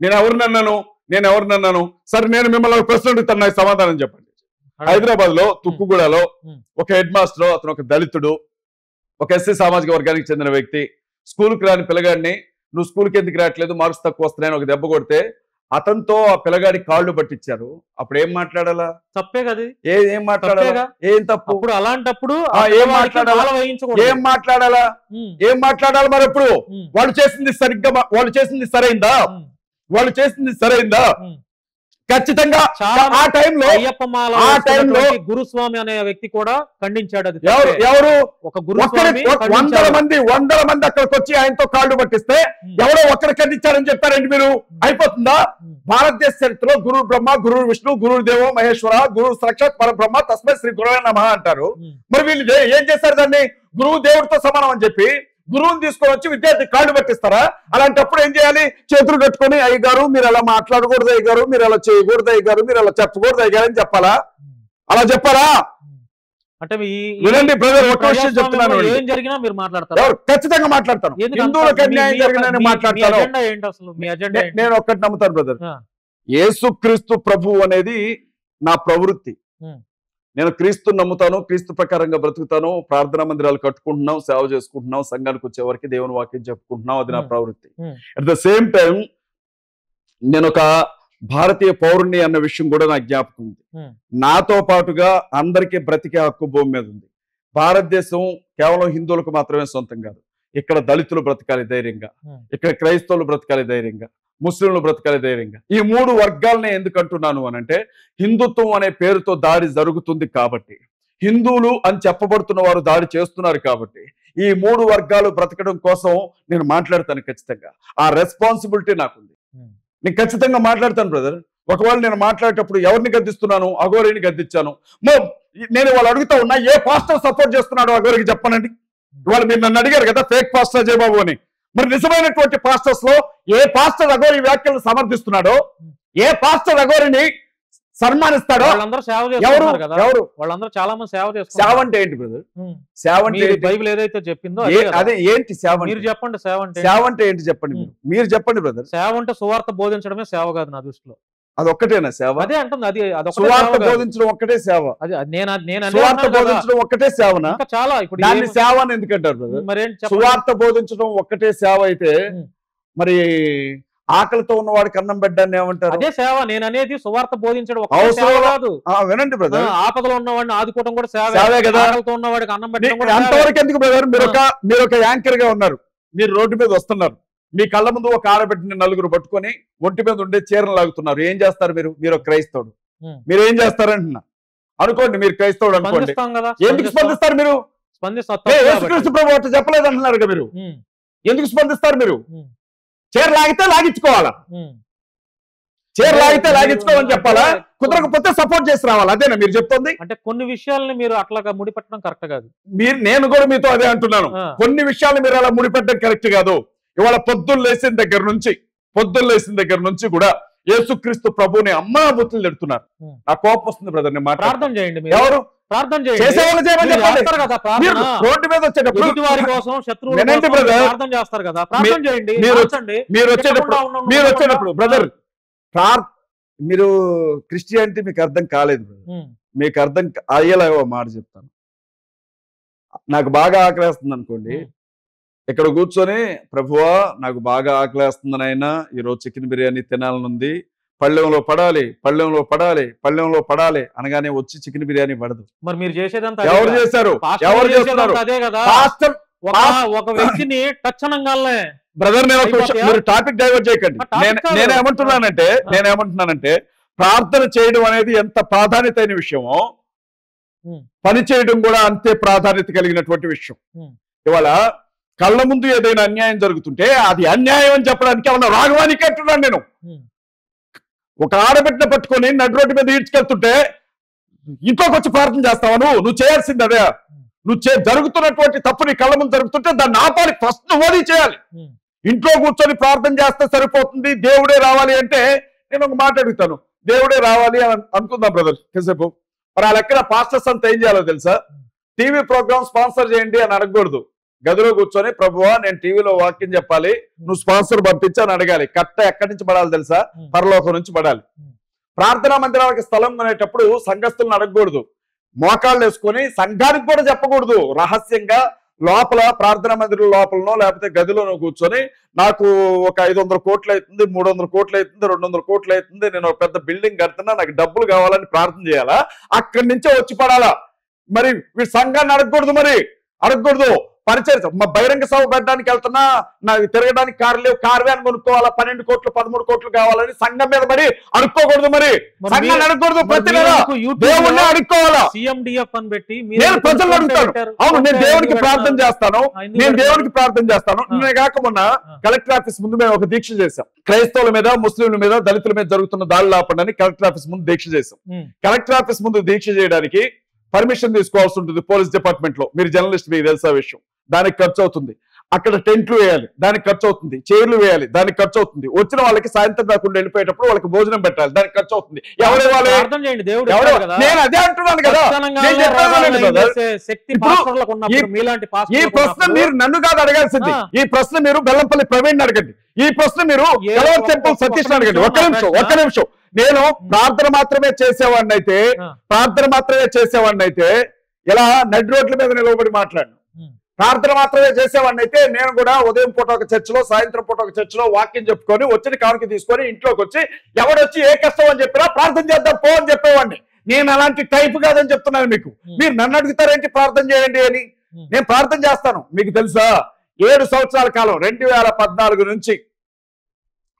నేను ఎవరినన్నాను? సరే, నేను మిమ్మల్ని ప్రశ్న అడుగుతాను, నాకు సమాధానం చెప్పండి. హైదరాబాద్ లో తుక్కుగూడలో ఒక హెడ్ మాస్టర్, అతను ఒక దళితుడు, ఒక ఎస్సీ సామాజిక వర్గానికి చెందిన వ్యక్తి, స్కూల్కి రాని పిల్లగాడిని నువ్వు స్కూల్కి ఎందుకు రావట్లేదు, మార్క్స్ తక్కువ వస్తున్నాయని ఒక దెబ్బ కొడితే అతనితో ఆ పిల్లగాడి కాళ్ళు పట్టించారు. అప్పుడు ఏం మాట్లాడాలా? తప్పే కదా. ఏం మాట్లాడాలా? ఏం తప్పు? అలాంటప్పుడు ఏం మాట్లాడాలి? మరి ఎప్పుడు వాళ్ళు చేసింది సరైందా? ఖచ్చితంగా చాలా ఆ టైంలో అయ్యప్ప మాల ఆ టైంలో వేసుకున్నటువంటి గురుస్వామి అనే వ్యక్తి కూడా ఖండించాడు. అది ఎవరు తప్పే. ఎవరు ఒక గురుస్వామి వందల ఖండించాడు. మంది అక్కడికి వచ్చి ఆయనతో కాళ్ళు పట్టిస్తే ఎవరో ఒక్కరు ఖండించారని చెప్పారండి మీరు? అయిపోతుందా? భారతదేశ చరిత్రలో గురు బ్రహ్మ, గురు విష్ణు, గురు దేవో మహేశ్వర, గురు సాక్షాత్ పరబ్రహ్మ తస్మై శ్రీ గురవే నమః అంటారు. మరి వీళ్ళు ఏం చేశారు? దాన్ని గురువు దేవుడితో సమానం అని చెప్పి గురువుని తీసుకొని వచ్చి విద్యార్థి కాళ్ళు పట్టిస్తారా? అలాంటప్పుడు ఏం చేయాలి? చేతులు కట్టుకొని అయ్యగారు మీరు అలా మాట్లాడకూడదు, అయ్యగారు మీరు అలా చేయకూడదు, అయ్యగారు మీరు అలా చెప్పకూడదు అయ్యగారు అని చెప్పాలా? అలా చెప్పాలా? అంటే వినండి బ్రదర్, ఒక విషయం చెప్తున్నాను. ఏం జరిగినా మీరు మాట్లాడతారు? ఖచ్చితంగా మాట్లాడతాను. హిందువులకు అన్యాయం జరిగిందని మాట్లాడతాను. ఏంటి అసలు మీ అజెండా? నేను ఒక్కటి నమ్ముతాను బ్రదర్, యేసుక్రీస్తు ప్రభువు అనేది నా ప్రవృత్తి. నేను క్రీస్తు నమ్ముతాను, క్రీస్తు ప్రకారంగా బ్రతుకుతాను, ప్రార్థనా మందిరాలు కట్టుకుంటున్నాం, సేవ చేసుకుంటున్నాం, సంఘానికి వచ్చే వరకు దేవుని వాక్యం చెప్పుకుంటున్నాం, అది నా ప్రవృత్తి. అట్ ద సేమ్ టైం నేను ఒక భారతీయ పౌరుణ్ణి అన్న విషయం కూడా నాకు జ్ఞాపకం ఉంది. నాతో పాటుగా అందరికీ బ్రతికే హక్కు భూమి మీద ఉంది. భారతదేశం కేవలం హిందువులకు మాత్రమే సొంతం కాదు. ఇక్కడ దళితులు బ్రతకాలి ధైర్యంగా, ఇక్కడ క్రైస్తవులు బ్రతకాలి ధైర్యంగా, ముస్లింలు బ్రతకాలి ధైర్యంగా. ఈ మూడు వర్గాలనే ఎందుకు అంటున్నాను అనంటే, హిందుత్వం అనే పేరుతో దాడి జరుగుతుంది కాబట్టి, హిందువులు అని చెప్పబడుతున్న వారు దాడి చేస్తున్నారు కాబట్టి, ఈ మూడు వర్గాలు బ్రతకడం కోసం నేను మాట్లాడతాను. ఖచ్చితంగా ఆ రెస్పాన్సిబిలిటీ నాకుంది. నేను ఖచ్చితంగా మాట్లాడతాను బ్రదర్. ఒకవేళ నేను మాట్లాడేటప్పుడు ఎవరిని గద్దిస్తున్నాను? అఘోరిని గద్దించాను. నేను వాళ్ళు అడుగుతా ఉన్నా, ఏ పాస్టర్ సపోర్ట్ చేస్తున్నాడో అఘోరికి చెప్పనండి. ఇవాళ మీరు నన్ను అడిగారు కదా ఫేక్ పాస్టర్ జయబాబు అని. మరి నిజమైనటువంటి పాస్టర్స్ లో ఏ పాస్టర్ అఘోరి వ్యాఖ్యలను సమర్థిస్తున్నాడో, ఏ పాస్టర్ అఘోరిని సన్మానిస్తాడో? వాళ్ళందరూ సేవ చేస్తున్నారు కదా. ఎవరు? వాళ్ళందరూ చాలా మంది సేవ చేస్తారు. సేవ అంటే ఏంటి బ్రదర్? సేవ అంటే బైబిల్ ఏదైతే చెప్పిందో అదే ఏంటి సేవ? మీరు చెప్పండి. సేవ అంటే సేవ అంటే ఏంటి చెప్పండి. మీరు చెప్పండి బ్రదర్. సేవ అంటే సువార్త బోధించడమే సేవ కాదు నా దృష్టిలో. అదొక్కటేనా సేవ? అదే అంటుంది. అది సువార్త బోధించడం ఒక్కటే సేవ? సువార్త బోధించడం ఒక్కటే సేవనా? చాలా. ఇప్పుడు దాన్ని సేవ అని ఎందుకంటారు బ్రదర్? మరేంటి? సువార్త బోధించడం ఒక్కటే సేవ అయితే మరి ఆకలితో ఉన్నవాడికి అన్నం పెట్టాన్ని ఏమంటారు? అదే సేవ. నేను అనేది సువార్త బోధించడం ఒక్కటే సేవ కాదు. వినండి బ్రదర్, ఆపదలో ఉన్నవాడిని ఆదుకోవడం కూడా సేవే కదా. ఆకలితో ఉన్నవాడికి అన్నం పెట్టడం కూడా అంతవరకు ఎందుకు బ్రదర్? మీరు ఒక యాంకర్ గా ఉన్నారు, మీరు రోడ్డు మీద వస్తున్నారు, మీ కళ్ళ ముందు ఒక ఆడబెట్టిన నలుగురు పట్టుకొని ఒంటి మీద ఉండే చీరలు లాగుతున్నారు. ఏం చేస్తారు మీరు? మీరు ఒక క్రైస్తవుడు, మీరు ఏం చేస్తారంటున్నా అనుకోండి. మీరు క్రైస్తవుడు అనుకోండి, ఎందుకు స్పందిస్తారు మీరు? యేసుక్రీస్తు ప్రభువు అట్లా చెప్పలేదు అంటున్నారు కదా మీరు, ఎందుకు స్పందిస్తారు మీరు? చీర లాగితే లాగించుకోవాలా? చీర లాగితే లాగించుకోవాలని చెప్పాలా? కుదరకపోతే సపోర్ట్ చేసి రావాలి. అదేనా మీరు చెప్తుంది? అంటే కొన్ని విషయాలని మీరు అట్లాగా ముడిపెట్టడం కరెక్ట్ కాదు. నేను కూడా మీతో అదే అంటున్నాను. కొన్ని విషయాలు మీరు అలా ముడిపెట్టడం కరెక్ట్ కాదు. ఇవాళ పొద్దున్న లేచిన దగ్గర నుంచి కూడా యేసుక్రీస్తు ప్రభువుని అమ్మా బుద్ధులు తిడుతున్నారు. ఆ కోపం వస్తుంది బ్రదర్. నేను ప్రార్థన చేయండి. ఎవరు ప్రార్థన రోడ్డు మీద వచ్చేటప్పుడు మీరు వచ్చేటప్పుడు బ్రదర్, మీరు క్రిస్టియానిటీ మీకు అర్థం కాలేదు బ్రదర్. మీకు అర్థం అయ్యేలా మాట చెప్తాను. నాకు బాగా ఆకలేస్తుంది అనుకోండి, ఇక్కడ కూర్చొని ప్రభువా నాకు బాగా ఆకలేస్తుంది నాయనా, ఈరోజు చికెన్ బిర్యానీ తినాలనుంది, పళ్ళెంలో పడాలి అనగానే వచ్చి చికెన్ బిర్యానీ పడదు. మరి మీరు చేసేదంతా ఎవరు చేశారు? ఎవరు చేస్తున్నారు? అదే కదా. ఒక వ్యక్తిని టచ్ అనగానే బ్రదర్, మీరు టాపిక్ డైవర్ట్ చేయకండి. నేనేమంటున్నానంటే ప్రార్థన చేయడం అనేది ఎంత ప్రాధాన్యత అయిన విషయమో, పని చేయడం కూడా అంతే ప్రాధాన్యత కలిగినటువంటి విషయం. ఇవాళ కళ్ళ ముందు ఏదైనా అన్యాయం జరుగుతుంటే అది అన్యాయం అని చెప్పడానికి ఏమన్నా రాఘవానికి అంటున్నాను నేను. ఒక ఆడబిడ్డ పట్టుకొని నడి రోడ్డు మీద ఈడ్చుకెళ్తుంటే ఇంట్లోకి వచ్చి ప్రార్థన చేస్తావా? నువ్వు చేయాల్సింది అదే. నువ్వు జరుగుతున్నటువంటి తప్పు నీ కళ్ళ ముందు జరుగుతుంటే దాన్ని ఆపాలి. ఫస్ట్ నువ్వు చేయాలి. ఇంట్లో కూర్చొని ప్రార్థన చేస్తే సరిపోతుంది, దేవుడే రావాలి అంటే నేను ఒక మాట అడుగుతాను, దేవుడే రావాలి అని అనుకుందాం బ్రదర్ కాసేపు. మరి ఆ లెక్కన పాస్టర్స్ అంతా ఏం చేయాలో తెలుసా? టీవీ ప్రోగ్రామ్ స్పాన్సర్ చేయండి అని అడగకూడదు. గదిలో కూర్చొని ప్రభువా నేను టీవీలో వాక్యం చెప్పాలి, నువ్వు స్పాన్సర్ పంపించి అని అడగాలి. కట్ట ఎక్కడి నుంచి పడాలి తెలుసా? పరలోకం నుంచి పడాలి. ప్రార్థనా మందిరాలకు స్థలం కొనేటప్పుడు సంఘస్థులను అడగకూడదు. మోకాళ్ళు వేసుకొని సంఘానికి కూడా చెప్పకూడదు. రహస్యంగా లోపల ప్రార్థనా మందిరం లోపలనో లేకపోతే గదిలోనో కూర్చొని నాకు ఒక 500 కోట్లు అవుతుంది, 300 కోట్లు అవుతుంది, 200 కోట్లు అవుతుంది, నేను ఒక పెద్ద బిల్డింగ్ కడుతున్నా, నాకు డబ్బులు కావాలని ప్రార్థన చేయాలా? అక్కడి నుంచే వచ్చి పడాలా? మరి వీడు సంఘాన్ని అడగకూడదు. మరి అడగకూడదు. పరిచయం బహిరంగ సభ పెట్టడానికి వెళ్తున్నా, నాకు తిరగడానికి కారు లేవు, కారు వ్యాన్ కొనుక్కోవాలా, 12 కోట్లు 13 కోట్లు కావాలని సంఘం మీద మరి అడుక్కోకూడదు. మరి సంఘాన్ని అడుక్కోకూడదు, ప్రతి నెల దేవుణ్ణి అడుక్కోవాలా. CMDF అని పెట్టి నేను ప్రజలు అడుగుతాను. అవును, నేను దేవునికి ప్రార్థన చేస్తాను, నేను దేవునికి ప్రార్థన చేస్తాను. నేను కాక మొన్న కలెక్టర్ ఆఫీస్ ముందు మేము ఒక దీక్ష చేశాం. క్రైస్తవుల మీద, ముస్లింల మీద, దళితుల మీద జరుగుతున్న దాడులు ఆపండి కలెక్టర్ ఆఫీస్ ముందు దీక్ష చేశాం. కలెక్టర్ ఆఫీస్ ముందు దీక్ష చేయడానికి పర్మిషన్ తీసుకోవాల్సి ఉంటుంది పోలీస్ డిపార్ట్మెంట్ లో. మీరు జర్నలిస్ట్, మీకు తెలుసా విషయం. దానికి ఖర్చు అవుతుంది. అక్కడ టెంట్లు వేయాలి, దానికి ఖర్చు అవుతుంది. చైర్లు వేయాలి, దానికి ఖర్చు అవుతుంది. వచ్చిన వాళ్ళకి సాయంత్రం కాకుండా వెళ్ళిపోయేటప్పుడు వాళ్ళకి భోజనం పెట్టాలి, దానికి ఖర్చు అవుతుంది. నేను అదే అంటున్నాను కదా. ఈ ప్రశ్న మీరు నన్ను కాదు అడగాల్సింది. ఈ ప్రశ్న మీరు బెల్లంపల్లి ప్రవీణ్ అడగండి. ఈ ప్రశ్న మీరు టెంపుల్ సతీష్ అడగండి. ఒక్క నిమిషం. నేను ప్రార్థన మాత్రమే చేసేవాడిని అయితే ఇలా నడి రోడ్ల మీద నిలబడి మాట్లాడు. ప్రార్థన మాత్రమే చేసేవాడిని అయితే నేను కూడా ఉదయం పూట ఒక చర్చిలో, సాయంత్రం పూట ఒక చర్చిలో వాక్యం చెప్పుకొని వచ్చిన కానుక తీసుకొని ఇంట్లోకి వచ్చి ఎవడొచ్చి ఏ కష్టం అని చెప్పినా ప్రార్థన చేద్దాం పో అని చెప్పేవాడిని. నేను అలాంటి టైప్ కాదని చెప్తున్నాను మీకు. మీరు నన్ను అడుగుతారేంటి ప్రార్థన చేయండి అని. నేను ప్రార్థన చేస్తాను. మీకు తెలుసా 7 సంవత్సరాల కాలం 2014 నుంచి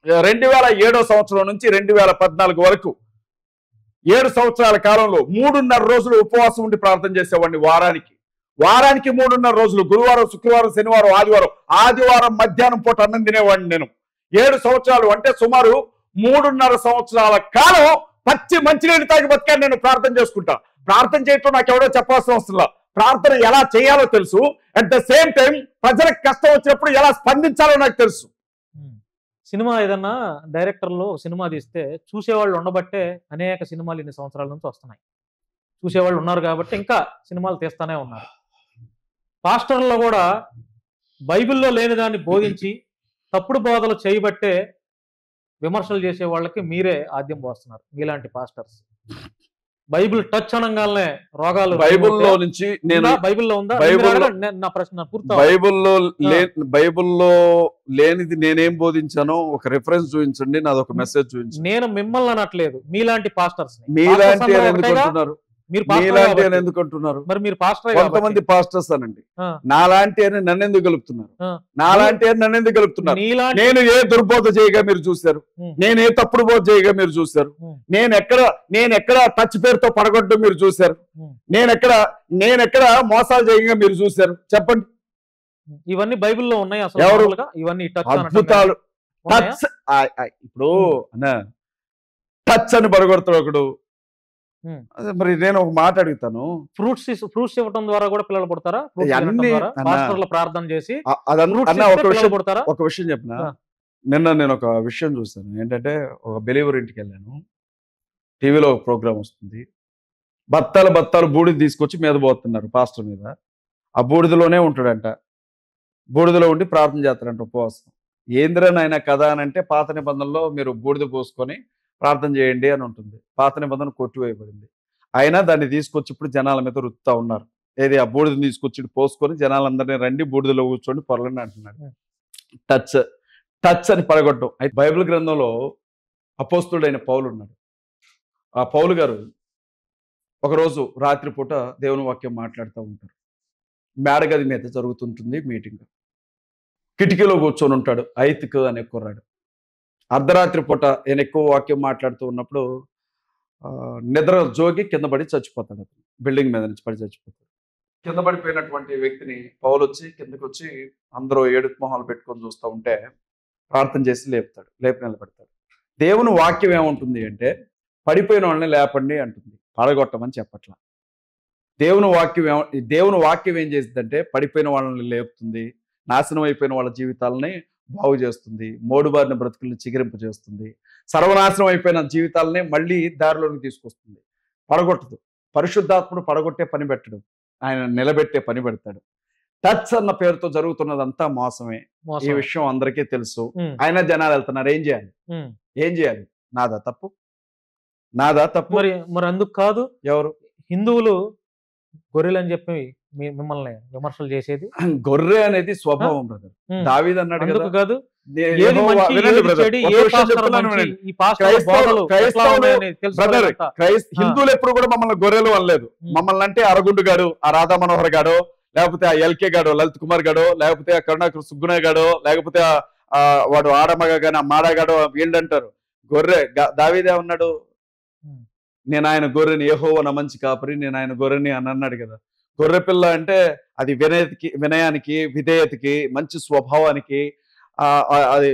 2007 సంవత్సరం నుంచి 2014 వరకు 7 సంవత్సరాల కాలంలో 3.5 రోజులు ఉపవాసం ఉండి ప్రార్థన చేసేవాడిని. వారానికి 3.5 రోజులు, గురువారం, శుక్రవారం, శనివారం, ఆదివారం మధ్యాహ్నం పూట అన్నం తినేవాడిని నేను. 7 సంవత్సరాలు అంటే సుమారు 3.5 సంవత్సరాల కాలం పచ్చి మంచినీళ్ళు తాగి బతికాను నేను. ప్రార్థన చేసుకుంటా. ప్రార్థన చేయటం నాకు ఎవడో చెప్పాల్సిన అవసరం. ప్రార్థన ఎలా చేయాలో తెలుసు. అట్ ద సేమ్ టైం ప్రజలకు కష్టం వచ్చినప్పుడు ఎలా స్పందించాలో నాకు తెలుసు. సినిమా ఏదన్నా డైరెక్టర్లు సినిమా తీస్తే చూసేవాళ్ళు ఉండబట్టే అనేక సినిమాలు ఇన్ని సంవత్సరాల నుంచి వస్తున్నాయి. చూసేవాళ్ళు ఉన్నారు కాబట్టి ఇంకా సినిమాలు తీస్తానే ఉన్నారు. పాస్టర్లో కూడా బైబిల్లో లేని దాన్ని బోధించి తప్పుడు బోధలు చేయబట్టే విమర్శలు చేసే వాళ్ళకి మీరే ఆద్యం పోస్తున్నారు. మీలాంటి పాస్టర్స్ బైబిల్ టచ్ అనగానే రోగాలు బైబిల్లో నుంచి బైబిల్లో ఉందా నా ప్రశ్న పూర్తి. బైబిల్లో లేనిది నేనేం బోధించానో ఒక రిఫరెన్స్ చూపించండి, నాది ఒక మెసేజ్ చూపించండి. నేను మిమ్మల్ని అనట్లేదు, మీలాంటి పాస్టర్స్. మీలాంటి ఎందుకు అంటున్నారు? మరి మీరు పాస్టర్, కొంతమంది పాస్టర్స్ అనండి. నాలాంటి అని నన్ను ఎందుకు కలుపుతున్నారు? నాలాంటి అని నన్ను ఎందుకు కలుపుతున్నారు? నేను ఏ దుర్బోధ చేయగా మీరు చూశారు? నేను ఏ తప్పుడు బోధ చేయగా మీరు చూశారు? నేను ఎక్కడ టచ్ పేరుతో పడగొట్టడం మీరు చూశారు? నేను ఎక్కడ మోసాలు చేయగా మీరు చూశారు? చెప్పండి. ఇవన్నీ బైబిల్లో ఉన్నాయి అసలు? ఎవరు? ఇవన్నీ అద్భుతాలు. టచ్ ఇప్పుడు టచ్ అని పడగొడతాడు ఒకడు. మరి నేను ఒక మాట అడుగుతాను. ఫ్రూట్స్ ఇవ్వడం ద్వారా కూడా పిల్లలు పుడతారా? ప్రార్థన చేసి ఒక విషయం చెప్పిన. నిన్న నేను ఒక విషయం చూస్తాను. ఏంటంటే ఒక బిలీవర్ ఇంటికి వెళ్ళాను. టీవీలో ఒక ప్రోగ్రామ్ వస్తుంది. బత్తాలు బూడిద తీసుకొచ్చి మీద పోతున్నారు పాస్టర్ మీద. ఆ బూడిదలోనే ఉంటాడంట. బూడిదలో ఉండి ప్రార్థన చేస్తారంట ఉపవాసం. ఏందిరా నాయన కదా అని అంటే, పాత నిబంధనలో మీరు బూడిద పోసుకొని ప్రార్థన చేయండి అని ఉంటుంది. పాత నిబంధన కొట్టివేయబడింది. అయినా దాన్ని తీసుకొచ్చి ఇప్పుడు జనాల మీద రుత్తా ఉన్నారు. ఏది ఆ బూడిదని తీసుకొచ్చి పోసుకొని జనాలందరినీ రండి బూడిదలో కూర్చోండి పొరలండి అంటున్నాడు. టచ్ అని పడగొట్టడం. అయితే బైబిల్ గ్రంథంలో అపోస్తుడైన పౌలు ఉన్నాడు. ఆ పౌలు గారు ఒకరోజు రాత్రిపూట దేవుని వాక్యం మాట్లాడుతూ ఉంటారు. మేడగది మీద జరుగుతుంటుంది మీటింగ్. కిటికీలో కూర్చొని ఉంటాడు ఐతిక్ అనే కుర్రాడు. అర్ధరాత్రి పూట ఈయన ఎక్కువ వాక్యం మాట్లాడుతూ ఉన్నప్పుడు నిద్ర జోగి కింద పడి చచ్చిపోతాడు. అతను బిల్డింగ్ మీద నుంచి పడి చచ్చిపోతాడు. కింద పడిపోయినటువంటి వ్యక్తిని పౌలు వచ్చి కిందకి వచ్చి అందరూ ఏడుపు మొహాలు పెట్టుకొని చూస్తూ ఉంటే ప్రార్థన చేసి లేపి నిలబెడతాడు. దేవుని వాక్యం ఏముంటుంది అంటే, పడిపోయిన వాళ్ళని లేపండి అంటుంది, పడగొట్టమని చెప్పట్లా. దేవుని వాక్యం ఏం చేస్తుందంటే, పడిపోయిన వాళ్ళని లేపుతుంది, నాశనం అయిపోయిన వాళ్ళ జీవితాలని బాగు చేస్తుంది, మోడుబారిన బ్రతుకుల్ని చిగురింపజేస్తుంది, సర్వనాశనం అయిపోయిన జీవితాలని మళ్ళీ దారిలోకి తీసుకొస్తుంది. పడగొట్టదు. పరిశుద్ధాత్ముడు పడగొట్టే పని పెట్టడు, ఆయన నిలబెట్టే పని పెడతాడు. టచ్ అన్న పేరుతో జరుగుతున్నదంతా మోసమే. ఈ విషయం అందరికీ తెలుసు. అయినా జనాలు వెళ్తున్నారు. ఏం చేయాలి? నాదా తప్పు? మరి అందుకు కాదు ఎవరు హిందువులు గొర్రెలు అని చెప్పి మిమ్మల్ని విమర్శలు చేసేది? గొర్రె అనేది స్వభావం బ్రదర్. దావీదు అన్నాడు కదా, కాదు హిందువులు ఎప్పుడు కూడా మమ్మల్ని గొర్రెలు అనలేదు. మమ్మల్ని అంటే అరగుండు గాడు, ఆ రాధా మనోహర్ గాడు, లేకపోతే ఆ ఎల్కే గాడో, లలిత్ కుమార్ గాడో, లేకపోతే ఆ కరుణాకర్ సుగ్గుణ గాడో, లేకపోతే వాడు ఆడమగ గాని మాడగాడో వీళ్ళంటారు. గొర్రె దావీదే ఉన్నాడు, నేను ఆయన గొర్రెని, యెహోవా నా మంచి కాపరి, నేను ఆయన గొర్రెని అని అన్నాడు కదా. గొర్రె పిల్ల అంటే అది వినయానికి, విధేయతకి, మంచి స్వభావానికి అది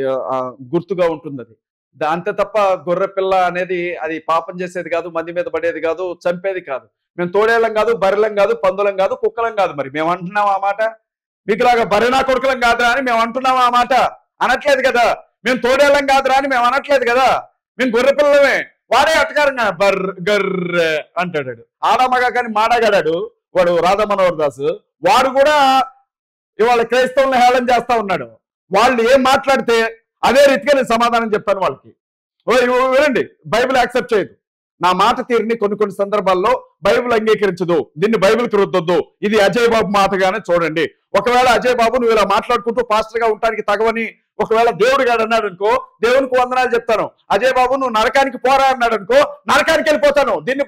గుర్తుగా ఉంటుంది. అది అంతే తప్ప గొర్రె పిల్ల అనేది అది పాపం చేసేది కాదు, మంది మీద పడేది కాదు, చంపేది కాదు. మేము తోడేళ్ళం కాదు, బర్రెలం కాదు, పందులం కాదు, కుక్కలం కాదు. మరి మేము అంటున్నాం ఆ మాట? మీకులాగా బర్రెనా కొడుకులం కాదురా అని మేము అంటున్నాం ఆ మాట? అనట్లేదు కదా. మేము తోడేళ్ళం కాదురా అని మేము అనట్లేదు కదా. మేము గొర్రె పిల్లమే. వాడే అటకారంగా గర్రె అంటాడు. ఆడమగా కానీ మాడగాడాడు వాడు రాధా మనోహర్ దాస్. వాడు కూడా ఇవాళ క్రైస్తవులను హేళన చేస్తా ఉన్నాడు. వాళ్ళు ఏం మాట్లాడితే అదే రీతిగా నేను సమాధానం చెప్తాను వాళ్ళకి. వినండి, బైబిల్ యాక్సెప్ట్ చేయదు. నా మాట తీరుని కొన్ని సందర్భాల్లో బైబిల్ అంగీకరించదు. దీన్ని బైబిల్కి రుద్దొద్దు. ఇది అజయ్ బాబు మాటగానే చూడండి. ఒకవేళ అజయ్ బాబు నువ్వు ఇలా మాట్లాడుకుంటూ పాస్టర్ గా ఉండడానికి తగవని ఒకవేళ దేవుడు గాడు అన్నాడు అనుకో, దేవునికి వందనాలు చెప్తాను. అజయ్ బాబు నువ్వు నరకానికి పోరా అన్నాడు అనుకో, నరకానికి వెళ్ళిపోతాను. దీన్ని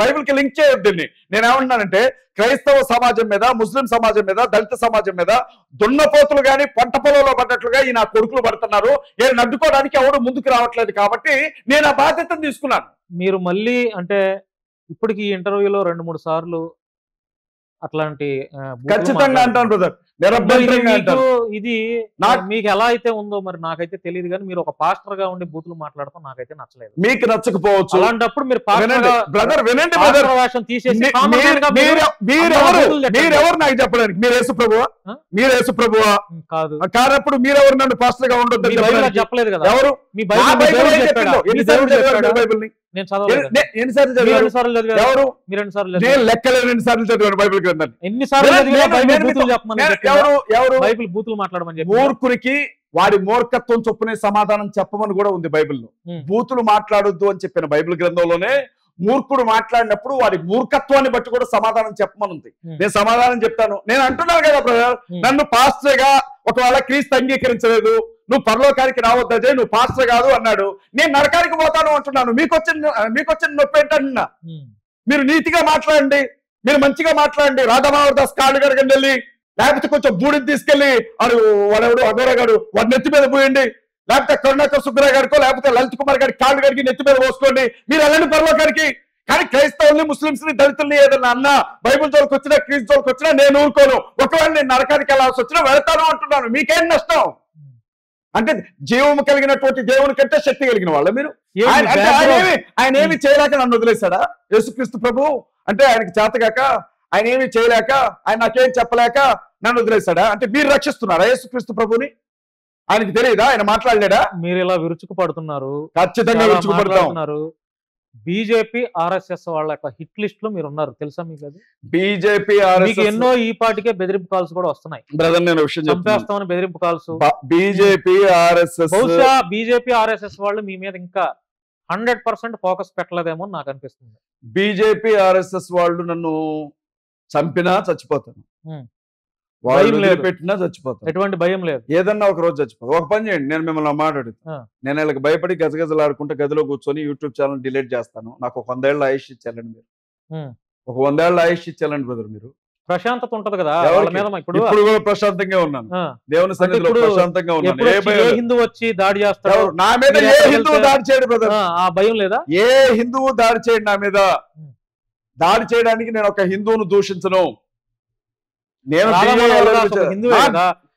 బైబిల్కి లింక్ చేయొద్దు. దీన్ని నేనేమంటున్నానంటే, క్రైస్తవ సమాజం మీద, ముస్లిం సమాజం మీద, దళిత సమాజం మీద దున్నపోతులు గాని పంట పొలంలో పడ్డట్లుగా ఈ నా కొడుకులు పడుతున్నారు. నేను అడ్డుకోవడానికి ఎవడు ముందుకు రావట్లేదు. కాబట్టి నేను ఆ బాధ్యతను తీసుకున్నాను. మీరు మళ్ళీ అంటే ఇప్పటికి ఈ ఇంటర్వ్యూలో 2-3 సార్లు అట్లాంటి ఖచ్చితంగా అంటాను బ్రదర్, నిరభ్యంతరంగా అంటాను. ఇది మీకు ఎలా అయితే ఉందో మరి నాకైతే తెలియదు, కానీ మీరు ఒక పాస్టర్ గా ఉండి బూతులు మాట్లాడటం నాకైతే నచ్చలేదు. మీకు నచ్చకపోవచ్చు. అలాంటప్పుడు మీరు బ్రదర్ వినండి బ్రదర్, మీరెవరు నాకు చెప్పడానికి? మీరు యేసు ప్రభువా? మీరు యేసు ప్రభువా? కాదు. కానప్పుడు మీరెవరు నన్ను పాస్టర్ గా ఉండొద్దు చెప్పలేదు కదా. ఎవరు? మీ బైబిల్ నేను ఎన్నిసార్లు ఎవరు? లెక్కలేదు ఎన్నిసార్లు చదివాను బైబిల్ గ్రంథాన్ని. బైబిల్ బూతులు మాట్లాడమని చెప్పి మూర్ఖునికి వాడి మూర్ఖత్వం చొప్పునే సమాధానం చెప్పమని కూడా ఉంది బైబిల్లో. బూతులు మాట్లాడొద్దు అని చెప్పిన బైబిల్ గ్రంథంలోనే మూర్ఖుడు మాట్లాడినప్పుడు వాడి మూర్ఖత్వాన్ని బట్టి కూడా సమాధానం చెప్పమని ఉంది. నేను సమాధానం చెప్తాను. నేను అంటున్నాను కదా బ్రదర్, నన్ను పాస్టర్ గా ఒకవేళ క్రీస్తు అంగీకరించలేదు, నువ్వు పరలోకానికి రావద్దే, నువ్వు పాస్టర్ కాదు అన్నాడు, నేను నరకానికి పోతాను అంటున్నాను. మీకు వచ్చిన నొప్పి ఏంటన్నా? మీరు నీతిగా మాట్లాడండి, మీరు మంచిగా మాట్లాడండి. రాధా మనోహర్ దాస్ కాళ్ళు గడగండి వెళ్ళి, లేకపోతే కొంచెం బూడిని తీసుకెళ్లి వాడెవడు అఘోరగాడు వాడి నెత్తి మీద పోయండి, లేకపోతే కరుణాకర్ సుగ్గురా గారికో లేకపోతే లలిత్ కుమార్ గారి కాళ్ళు గడికి నెత్తి మీద పోసుకోండి. మీరు వెళ్ళండి పరలోకానికి. కానీ క్రైస్తవుల్ని, ముస్లింస్ ని, దళితుల్ని ఏదన్నా అన్నా, బైబిల్ జోలికి వచ్చినా, క్రీస్తు జోలికి వచ్చినా నేను ఊరుకోను. ఒకవేళ నేను నరకానికి వెళ్ళాల్సి వచ్చినా వెళ్తాను అంటున్నాను. మీకేం నష్టం? అంటే జీవము కలిగినటువంటి దేవుని కంటే శక్తి కలిగిన వాళ్ళ మీరు. ఆయన ఏమి చేయలేక నన్ను వదిలేశాడా యేసుక్రీస్తు ప్రభు? అంటే ఆయనకి చేతగాక, ఆయన ఏమి చేయలేక, ఆయన నాకేం చెప్పలేక నన్ను వదిలేశాడా? అంటే మీరు రక్షిస్తున్నారా యేసుక్రీస్తు ప్రభుని? ఆయనకి తెలియదా? ఆయన మాట్లాడలేడా? మీరు ఇలా విరుచుకు పడుతున్నారు. ఖచ్చితంగా విరుచుకు పడుతున్నారు. బీజేపీ ఆర్ఎస్ఎస్ వాళ్ళ యొక్క హిట్ లిస్ట్ లో మీరు ఉన్నారు, తెలుసా మీకు? అది బీజేపీ ఎన్నో ఈ పాటికే బెదిరింపు కాల్స్ కూడా వస్తున్నాయి. బ్రదర్ నేను విషయం చంపేస్తామని బెదిరింపు కాల్స్. బీజేపీ ఆర్ఎస్ఎస్, బహుశా బీజేపీ ఆర్ఎస్ఎస్ వాళ్ళు మీ మీద ఇంకా 100% ఫోకస్ పెట్టలేదేమో నాకు అనిపిస్తుంది. బీజేపీ ఆర్ఎస్ఎస్ వాళ్ళు నన్ను చంపినా చచ్చిపోతాను, పెట్టినా చచ్చిపోతాను. ఎటువంటి భయం లేదు. ఏదన్నా ఒక రోజు చచ్చిపోతాను. ఒక పని చేయండి, నేను మిమ్మల్ని మాట్లాడుతాను. నేను వీళ్ళకి భయపడి గజగజలాడుకుంటే గదిలో కూర్చొని యూట్యూబ్ ఛానల్ డిలీట్ చేస్తాను. నాకు ఒక 100 ఏళ్ల ఆయుష్ ఇచ్చాలండి మీరు. ఒక 100 ఏళ్ల ఆయుష్ ఇచ్చాలండి బ్రదర్. మీరు ప్రశాంతత ఉంటది కదా. ఇప్పుడు కూడా ప్రశాంతంగా ఉన్నాను, దేవుని సన్నిధిలో ప్రశాంతంగా ఉన్నాను. ఏ హిందూ వచ్చి దాడి చేస్తాడు నా మీద? ఏ హిందువు దాడి చేయడు బ్రదర్. ఆ భయం లేదా? ఏ హిందువు దాడి చేయడు నా మీద. దాడి చేయడానికి నేను ఒక హిందువును దూషించను. నేను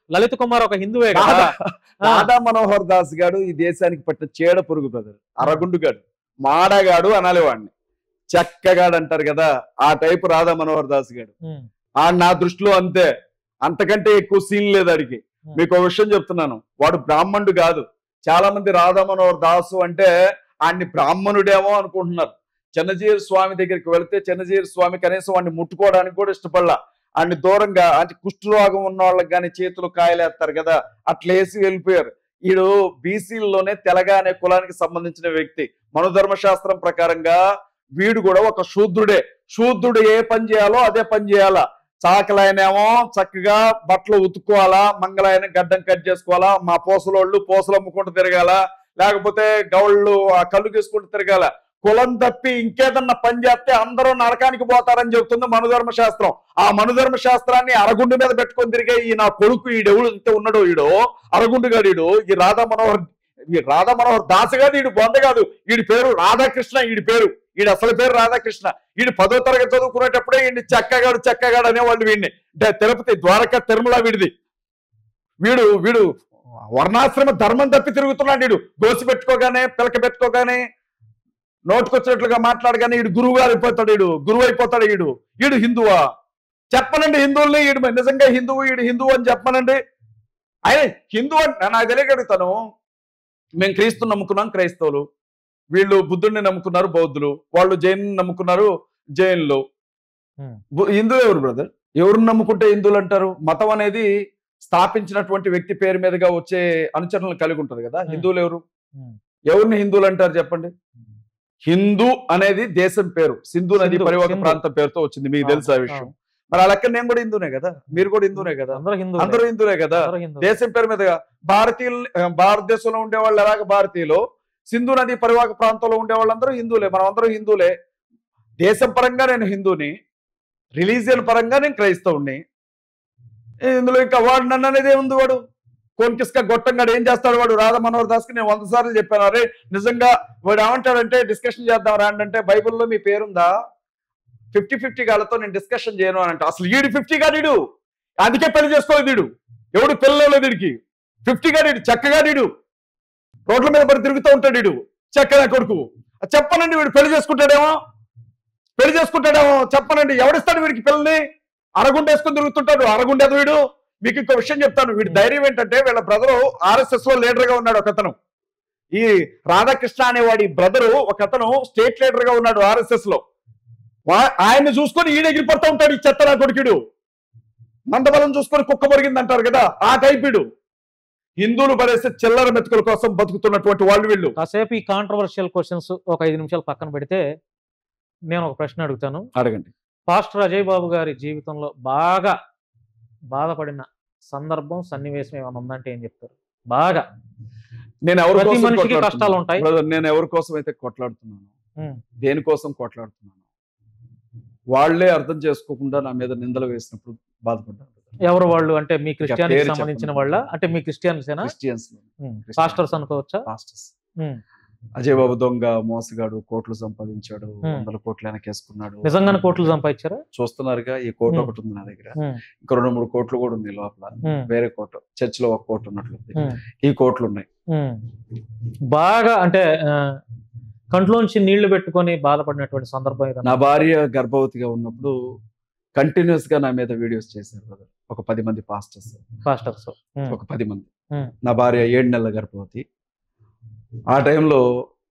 లలిత్ కుమార్ ఒక హిందువే కదా. రాధా మనోహర్ దాస్ గారు ఈ దేశానికి పట్టిన చీడ పురుగు బ్రదర్. అరగుండు గాడు, మాడగాడు అనాలి వాడిని. చెక్కగాడు అంటారు కదా, ఆ టైపు రాధా మనోహర్ దాస్ గాడు. నా దృష్టిలో అంతే, అంతకంటే ఎక్కువ సీన్ లేదు అడిగి. మీకు ఒక విషయం చెప్తున్నాను, వాడు బ్రాహ్మణుడు కాదు. చాలా మంది రాధా మనోహర్ దాసు అంటే ఆయన్ని బ్రాహ్మణుడేమో అనుకుంటున్నారు. చిన్నజీర స్వామి దగ్గరికి వెళితే చిన్నజీర స్వామి కనీసం వాడిని ముట్టుకోవడానికి కూడా ఇష్టపడలా. అన్ని దూరంగా, అంటే కుష్ఠరోగం ఉన్న వాళ్ళకి కానీ చేతులు కాయలేస్తారు కదా, అట్లా వేసి వెళ్ళిపోయారు. వీడు బీసీల్లోనే తెలగ అనే కులానికి సంబంధించిన వ్యక్తి. మనోధర్మశాస్త్రం ప్రకారంగా వీడు కూడా ఒక శూద్రుడే. శూద్రుడు ఏ పని చేయాలో అదే పని చేయాలా. చాకలైనేమో చక్కగా బట్టలు ఉతుక్కోవాలా, మంగళాయన గడ్డం కట్ చేసుకోవాలా, మా పూసలోళ్ళు పూసలు అమ్ముకుంటూ తిరగాల, లేకపోతే గౌళ్ళు ఆ కళ్ళు తీసుకుంటూ తిరగాల. కులం తప్పి ఇంకేదన్నా పని చేస్తే అందరూ నరకానికి పోతారని చెబుతుంది మనుధర్మ శాస్త్రం. ఆ మనుధర్మ శాస్త్రాన్ని అరగుండు మీద పెట్టుకొని తిరిగే ఈ నా కొడుకు ఈడెవడు ఉన్నాడో ఈడో అరగుండుగాడు, ఈ రాధా మనోహర్ దాస్ కాదు, ఈడు బొంద కాదు, ఈడి పేరు రాధాకృష్ణ. ఈడి అసలు పేరు రాధాకృష్ణ. ఈడు 10వ తరగతి చదువుకునేటప్పుడే ఈయన్ని చెక్కగాడు అనేవాళ్ళు. వీడిని తిరుపతి ద్వారకా తిరుమల వీడు వర్ణాశ్రమ ధర్మం తప్పి తిరుగుతున్నాడు. వీడు గోసి పెట్టుకోగానే పిలక పెట్టుకోగానే నోటుకొచ్చినట్లుగా మాట్లాడగానే ఈడు గురువు అయిపోతాడు. ఈడు హిందువా? చెప్పనండి హిందువుల్ని. ఈడు నిజంగా హిందువు అని చెప్పనండి. ఆయన హిందూ అంటే నాకు తెలియగలుగుతాను. మేము క్రీస్తుని నమ్ముకున్నాం, క్రైస్తవులు. వీళ్ళు బుద్ధుడిని నమ్ముకున్నారు, బౌద్ధులు. వాళ్ళు జైన్ని నమ్ముకున్నారు, జైన్లు. హిందువు ఎవరు బ్రదర్? ఎవరిని నమ్ముకుంటే హిందువులు అంటారు? మతం అనేది స్థాపించినటువంటి వ్యక్తి పేరు మీదుగా వచ్చే అనుచరులను కలిగి ఉంటది కదా. హిందువులు ఎవరిని హిందువులు అంటారు చెప్పండి? హిందూ అనేది దేశం పేరు. సింధు నది పరివాహక ప్రాంతం పేరుతో వచ్చింది. మీకు తెలుసు ఆ విషయం. మరి ఆ లెక్క నేను కూడా హిందూనే కదా, మీరు కూడా హిందూనే కదా, అందరూ హిందూనే కదా. దేశం పేరు మీదుగా భారతదేశంలో ఉండేవాళ్ళు ఎలాగ భారతీయులు, సింధు నది పరివాహక ప్రాంతంలో ఉండేవాళ్ళందరూ హిందువులే. మనం అందరూ హిందువులే. దేశం పరంగా నేను హిందూని, రిలీజియన్ పరంగా నేను క్రైస్తవుని. ఇందులో ఇంకా వాడు నన్ను అనేది ఏముంది? వాడు కోన్కిస్క గొట్టంగాడు ఏం చేస్తాడు? వాడు రాధా మనోహర్ దాస్కి నేను 100 సార్లు చెప్పాను, అరే నిజంగా వాడు ఏమంటాడంటే డిస్కషన్ చేద్దాం రాండి అంటే, బైబిల్లో మీ పేరుందా? 50-50 గాలతో నేను డిస్కషన్ చేయను అని అంటే, అసలు ఈడు 50 గాడు, అందుకే పెళ్లి చేసుకోలేదు. ఎవడు పిల్లలేదు వీడికి. 50 గాడు, చక్కగా రోడ్ల మీద పడి తిరుగుతూ ఉంటాడు. చక్కగా కొడుకు చెప్పనండి. వీడు పెళ్లి చేసుకుంటాడేమో చెప్పనండి. ఎవడిస్తాడు వీడికి పిల్లని? అరగుండు వేసుకుని తిరుగుతుంటాడు. అరగుండేది వీడు. మీకు ఇంకో విషయం చెప్తాను. వీడి ధైర్యం ఏంటంటే, వీళ్ళ బ్రదరు RSS లో లీడర్ గా ఉన్నాడు ఒకతను. ఈ రాధాకృష్ణ అనేవాడి బ్రదరు ఒకతను స్టేట్ లీడర్ గా ఉన్నాడు RSS లో. ఆయన్ని చూసుకొని ఈడెగిరిపడుతూ ఉంటాడు ఈ చెత్త నా కొడుకుడు. మందబలం చూసుకొని కుక్క పొరిగింది అంటారు కదా, ఆ టైపుడు. హిందువులు పడేస్తే చిల్లర మెతుకుల కోసం బతుకుతున్నటువంటి వాళ్ళు వీళ్ళు. కాసేపు ఈ కాంట్రవర్షియల్ క్వశ్చన్స్ ఒక 5 నిమిషాలు పక్కన పెడితే నేను ఒక ప్రశ్న అడుగుతాను. అడగండి. పాస్టర్ అజయ్ బాబు గారి జీవితంలో బాగా బాధపడిన సందర్భం, సన్నివేశం ఏమైనా ఉందంటే ఏం చెప్తారు? బాగా నేను ఎవరి ప్రతి కోసం మనిషికి కష్టాలు ఉంటాయి. నేను ఎవరి కోసం అయితే కొట్లాడుతున్నాను, దేనికోసం కొట్లాడుతున్నాను, వాళ్లే అర్థం చేసుకోకుండా నా మీద నిందలు వేసినప్పుడు బాధపడ్డాను. ఎవరు వాళ్ళు? అంటే మీ క్రిస్టియానికి సంబంధించిన వాళ్ళ? అంటే మీ క్రిస్టియన్సేనా? క్రిస్టియన్స్, పాస్టర్స్ అనుకోవచ్చా? పాస్టర్స్. అజయ్ బాబు దొంగ, మోసగాడు, కోట్లు సంపాదించాడు, 100 కోట్లు వెనకేసుకున్నాడు. నిజంగానే కోట్లు సంపాదించారా? చూస్తున్నారుగా, ఈ కోటు ఒకటి ఉంది నా దగ్గర, ఇంకా 2-3 కోట్లు కూడా ఉంది లోపల. వేరే కోటు, చర్చ్ లో 1 కోటు ఉన్నట్లుంది, ఈ కోట్లు ఉన్నాయి. బాగా అంటే కంట్లోంచి నీళ్లు పెట్టుకొని బాధపడినటువంటి సందర్భం? నా భార్య గర్భవతిగా ఉన్నప్పుడు కంటిన్యూస్ గా నా మీద వీడియోస్ చేశారు కదా, ఒక 10 మంది పాస్టర్స్, ఒక 10 మంది. నా భార్య 7 నెలల గర్భవతి. ఆ టైంలో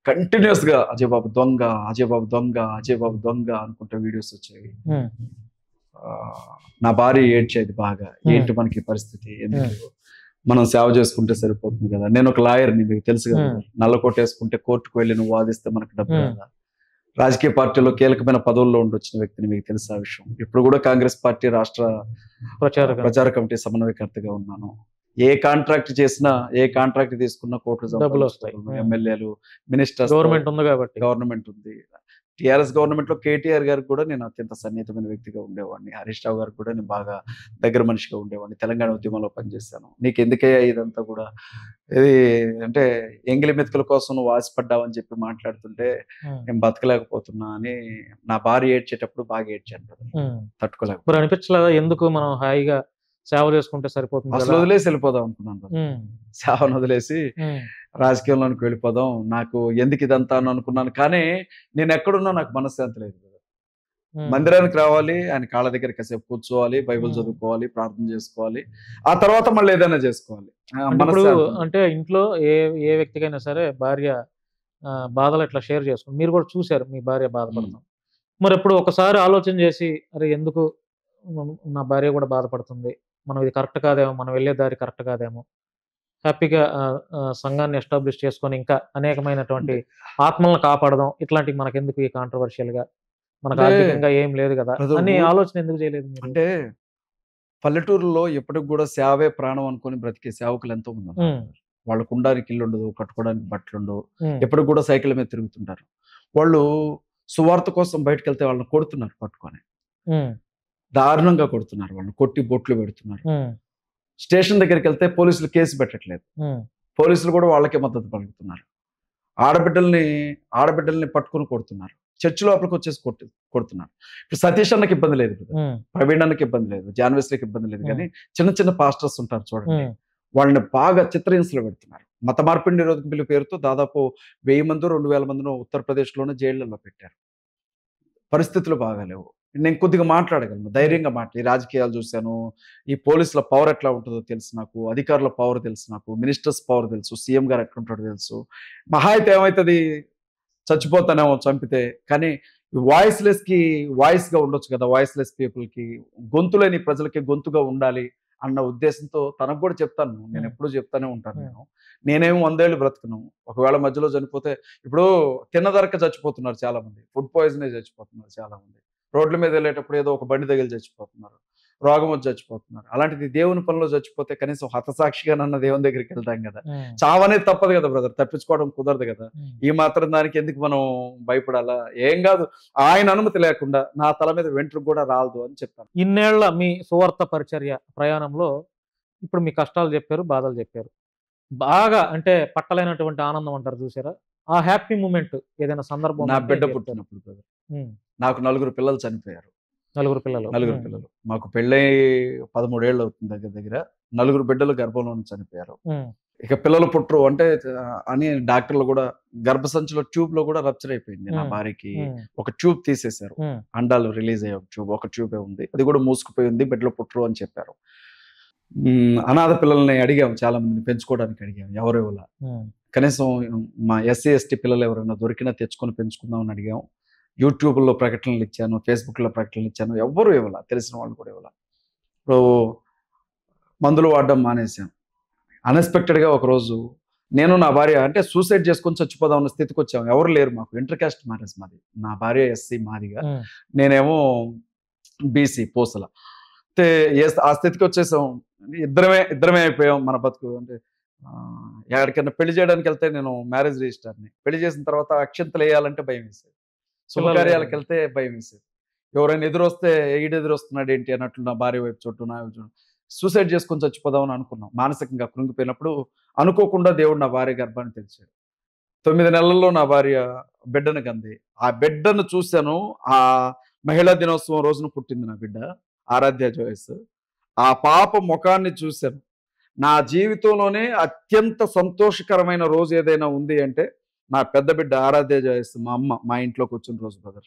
కంటిన్యూస్ గా అజయ్ బాబు దొంగ, అజయ్ బాబు దొంగ, అజయ్ బాబు దొంగ అనుకుంటే వీడియోస్ వచ్చాయి. నా భార్య ఏడ్చేది బాగా, ఏంటి మనకి పరిస్థితి, ఎందుకు మనం సేవ చేసుకుంటే సరిపోతుంది కదా. నేను ఒక లాయర్ని, మీకు తెలుసు కదా, నల్ల కోట్ వేసుకుంటే కోర్టుకు వెళ్ళి నువ్వు వాదిస్తే మనకు డబ్బు కదా. రాజకీయ పార్టీలో కీలకమైన పదవుల్లో ఉండొచ్చిన వ్యక్తిని, మీకు తెలుసు ఆ విషయం. ఇప్పుడు కూడా కాంగ్రెస్ పార్టీ రాష్ట్ర ప్రచార కమిటీ సమన్వయకర్తగా ఉన్నాను. ఏ కాంట్రాక్ట్ చేసినా, ఏ కాంట్రాక్ట్ తీసుకున్నా కోట్లు డబ్బులు వస్తాయి. ఎమ్మెల్యేలు, మినిస్టర్స్, గవర్నమెంట్ ఉంది కాబట్టి. గవర్నమెంట్ ఉంది. టీఆర్ఎస్ గవర్నమెంట్ లో కేటీఆర్ గారికి కూడా నేను అత్యంత సన్నిహితమైన వ్యక్తిగా ఉండేవాడిని. హరీష్ రావు గారికి కూడా నేను బాగా దగ్గర మనిషిగా ఉండేవాడిని. తెలంగాణ ఉద్యమంలో పనిచేశాను. నీకు ఎందుకయ్యా ఇదంతా కూడా, ఇది అంటే ఎంగిలి మెతుకుల కోసం నువ్వు ఆశపడ్డావని చెప్పి మాట్లాడుతుంటే నేను బతకలేకపోతున్నా అని నా భార్య ఏడ్చేటప్పుడు బాగా ఏడ్చాను. తట్టుకోలేకపోతే అనిపించలేదా, ఎందుకు మనం హాయిగా సేవ చేసుకుంటే సరిపోతుంది, అసలు వదిలేసి వెళ్ళిపోదాం అనుకున్నాను. సేవను వదిలేసి రాజకీయంలోనికి వెళ్ళిపోదాం, నాకు ఎందుకు ఇదంతా అని అనుకున్నాను. కానీ నేను ఎక్కడున్నా నాకు మనశ్శాంతి లేదు. మందిరానికి రావాలి, ఆయన కాళ్ళ దగ్గర కాసేపు కూర్చోవాలి, బైబిల్ చదువుకోవాలి, ప్రార్థన చేసుకోవాలి, ఆ తర్వాత మళ్ళీ ఏదైనా చేసుకోవాలి. అంటే ఇంట్లో ఏ వ్యక్తికైనా సరే భార్య బాధలు ఇట్లా షేర్ చేసుకోండి. మీరు కూడా చూసారు మీ భార్య బాధపడతాం. మరి ఎప్పుడు ఒకసారి ఆలోచన చేసి, అరే ఎందుకు నా భార్య కూడా బాధపడుతుంది, మనం ఇది కరెక్ట్ కాదేమో, మనం వెళ్ళే దారి కరెక్ట్ కాదేమో, హ్యాపీగా సంఘాన్ని ఎస్టాబ్లిష్ చేసుకొని ఇంకా అనేకమైనటువంటి ఆత్మలను కాపాడదాం, ఇట్లాంటివి మనకెందుకు ఈ కాంట్రవర్షియల్ గా, మనకు ఆర్థికంగా ఏం లేదు కదా అని ఆలోచన ఎందుకు చేయలేదు? అంటే పల్లెటూరులో ఎప్పటికి కూడా సేవే ప్రాణం అనుకుని బ్రతికే సేవకులు ఎంతో మంది. వాళ్ళకు ఉండడానికి ఇల్లు ఉండదు, కట్టుకోవడానికి బట్టలు ఉండవు, ఎప్పటికి కూడా సైకిల్ మీద తిరుగుతుంటారు. వాళ్ళు సువార్త కోసం బయటకు వెళ్తే వాళ్ళని కొడుతున్నారు పట్టుకొని, ఉమ్, దారుణంగా కొడుతున్నారు, వాళ్ళని కొట్టి బొట్లు పెడుతున్నారు. ఉమ్, స్టేషన్ దగ్గరికి వెళ్తే పోలీసులు కేసు పెట్టట్లేదు, ఉమ్, పోలీసులు కూడా వాళ్ళకే మద్దతు పలుకుతున్నారు. ఆడబిడ్డల్ని పట్టుకొని కొడుతున్నారు, చర్చి లోపలికి వచ్చేసి కొడుతున్నారు. ఇప్పుడు సతీష్ అన్నకి ఇబ్బంది లేదు, ఉమ్, ప్రవీణ్ అన్నకి ఇబ్బంది లేదు, జాన్వేస్లకి ఇబ్బంది లేదు, కానీ చిన్న చిన్న పాస్టర్స్ ఉంటారు చూడండి, ఉమ్, వాళ్ళని బాగా చిత్రహింసలు పెడుతున్నారు. మత మార్పిడి నిరోధక బిల్లు పేరుతో దాదాపు 1000 మంది 2000 మందిని ఉత్తరప్రదేశ్లోనే జైళ్లలో పెట్టారు. పరిస్థితులు బాగాలేవు. నేను కొద్దిగా మాట్లాడగలను, ధైర్యంగా ఈ రాజకీయాలు చూశాను, ఈ పోలీసుల పవర్ ఎట్లా ఉంటుందో తెలుసు నాకు, అధికారుల పవర్ తెలుసు నాకు, మినిస్టర్స్ పవర్ తెలుసు, సీఎం గారు ఎట్లుంటాడో తెలుసు. మహా అయితే ఏమవుతుంది, చచ్చిపోతానేమో చంపితే, కానీ వాయిస్గా ఉండొచ్చు కదా, వాయిస్లెస్ పీపుల్కి, గొంతు లేని ప్రజలకి గొంతుగా ఉండాలి అన్న ఉద్దేశంతో తనకు కూడా చెప్తాను. నేను ఎప్పుడూ చెప్తానే ఉంటాను. నేనేమో 100 ఏళ్ళు బ్రతుకును, ఒకవేళ మధ్యలో చనిపోతే, ఇప్పుడు తిన్నదరక చచ్చిపోతున్నారు చాలా మంది, ఫుడ్ పాయిజన్ అయి చచ్చిపోతున్నారు చాలా మంది, రోడ్ల మీద వెళ్ళేటప్పుడు ఏదో ఒక బండి తగిలి చచ్చిపోతున్నారు, రోగం వచ్చి చచ్చిపోతున్నారు. అలాంటిది దేవుని పనిలో చచ్చిపోతే కనీసం హతసాక్షిగా నన్న దేవుని దగ్గరికి వెళ్తాం కదా. చావనేది తప్పదు కదా బ్రదర్, తప్పించుకోవడం కుదరదు కదా. ఈ మాత్రం దానికి ఎందుకు మనం భయపడాలా? ఏం కాదు, ఆయన అనుమతి లేకుండా నా తల మీద వెంట్రుకు కూడా రాలదు అని చెప్తాను. ఇన్నేళ్ల మీ సువార్త పరిచర్య ప్రయాణంలో ఇప్పుడు మీ కష్టాలు చెప్పారు, బాధలు చెప్పారు, బాగా అంటే పట్టలేనటువంటి ఆనందం అంటారు చూసారా, ఆ హ్యాపీ మూమెంట్ ఏదైనా సందర్భం నా ఉంటే బిడ్డ చెప్తారా? పుట్టినప్పుడు బ్రదర్, నాకు 4 పిల్లలు చనిపోయారు. 4 పిల్లలు. 4 పిల్లలు. మాకు పెళ్ళై 13 ఏళ్ళు అవుతుంది దగ్గర. 4 బిడ్డలు గర్భంలోనే చనిపోయారు. ఇక పిల్లలు పుట్టరు అంటే అని డాక్టర్లు కూడా, గర్భసంచిలో ట్యూబ్ లో కూడా రప్చర్ అయిపోయింది నా భార్యకి. ఒక ట్యూబ్ తీసేశారు, అండాలు రిలీజ్ అయ్యే ఒక ట్యూబే ఉంది, అది కూడా మూసుకుపోయి ఉంది, బిడ్డలు పుట్టరు అని చెప్పారు. అనాథ పిల్లల్ని అడిగాము, చాలా మందిని పెంచుకోవడానికి అడిగాము, ఎవరు ఇవ్వాల. కనీసం మా ఎస్సీ ఎస్టీ పిల్లలు ఎవరైనా దొరికినా తెచ్చుకొని పెంచుకుందామని అడిగాము. యూట్యూబ్లో ప్రకటనలు ఇచ్చాను, ఫేస్బుక్లో ప్రకటనలు ఇచ్చాను, ఎవ్వరూ ఇవ్వాల, తెలిసిన వాళ్ళు కూడా ఇవ్వాల. ఇప్పుడు మందులు వాడడం మానేశాను. అన్ఎక్స్పెక్టెడ్గా ఒకరోజు నేను నా భార్య అంటే సూసైడ్ చేసుకొని చచ్చిపోదాం అన్న స్థితికి వచ్చాము. ఎవరు లేరు మాకు, ఇంటర్ కాస్ట్ మ్యారేజ్ మాది, నా భార్య ఎస్సీ మాదిగా, నేనేమో బీసీ పోసల. అయితే ఆ స్థితికి వచ్చేసాం, ఇద్దరమే అయిపోయాం. మన బతుకు అంటే ఎక్కడికైనా పెళ్లి చేయడానికి వెళ్తే, నేను మ్యారేజ్ రిజిస్టర్ని, పెళ్లి చేసిన తర్వాత అక్షంతలు వేయాలంటే భయం వేసేది, శుభకార్యాలకు వెళ్తే భయం వేసేది, ఎవరైనా ఎదురొస్తే ఎదురొస్తున్నాడు ఏంటి అన్నట్లు నా భార్య వైపు చూడు, నా వైపు చూడు. సూసైడ్ చేసుకొని చచ్చిపోదామని అనుకున్నాం. మానసికంగా కృంగిపోయినప్పుడు అనుకోకుండా దేవుడు నా భార్య గర్భాన్ని తెరిచాడు. 9 నెలల్లో నా భార్య బిడ్డను కంది. ఆ బిడ్డను చూశాను. ఆ మహిళా దినోత్సవం రోజున పుట్టింది నా బిడ్డ, ఆరాధ్య జోయస్. ఆ పాప ముఖాన్ని చూశాను. నా జీవితంలోనే అత్యంత సంతోషకరమైన రోజు ఏదైనా ఉంది అంటే నా పెద్ద బిడ్డ ఆరాధ్య జోయస్, మా అమ్మ మా ఇంట్లోకి వచ్చిన రోజు బ్రదర్.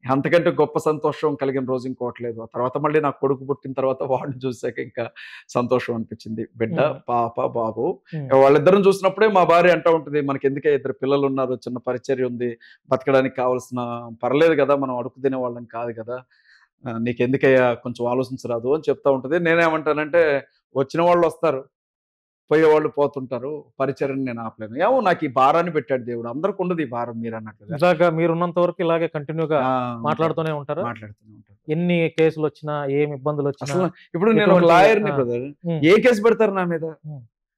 అంతకంటే గొప్ప సంతోషం కలిగిన రోజు ఇంకోటి లేదు. ఆ తర్వాత మళ్ళీ నాకు కొడుకు పుట్టిన తర్వాత వాడిని చూసాక ఇంకా సంతోషం అనిపించింది. బిడ్డ, పాప, బాబు, వాళ్ళిద్దరిని చూసినప్పుడే మా భార్య అంటూ ఉంటుంది, మనకి ఎందుకే 2 పిల్లలు ఉన్నారు, చిన్న పరిచర్య ఉంది, బతకడానికి కావాల్సిన పర్లేదు కదా, మనం అడుగు తినే వాళ్ళం కాదు కదా, నీకెందుకయ్యా కొంచెం ఆలోచించరాదు అని చెప్తా ఉంటుంది. నేనేమంటానంటే, వచ్చిన వాళ్ళు వస్తారు, పోయేవాళ్ళు పోతుంటారు, పరిచర్ని నేను ఆపలేను. ఏమో నాకు ఈ భారాన్ని పెట్టాడు దేవుడు, అందరికి ఉండదు ఈ భారం. మీరు అన్నట్లుగా మీరున్నంత వరకు ఇలాగే కంటిన్యూగా మాట్లాడుతూనే ఉంటారు. ఎన్ని కేసులు వచ్చినా, ఏం ఇబ్బందులు వచ్చినా. ఇప్పుడు నేను ఒక లాయర్ని బ్రదర్, ఏ కేసు పెడతారు నా మీద?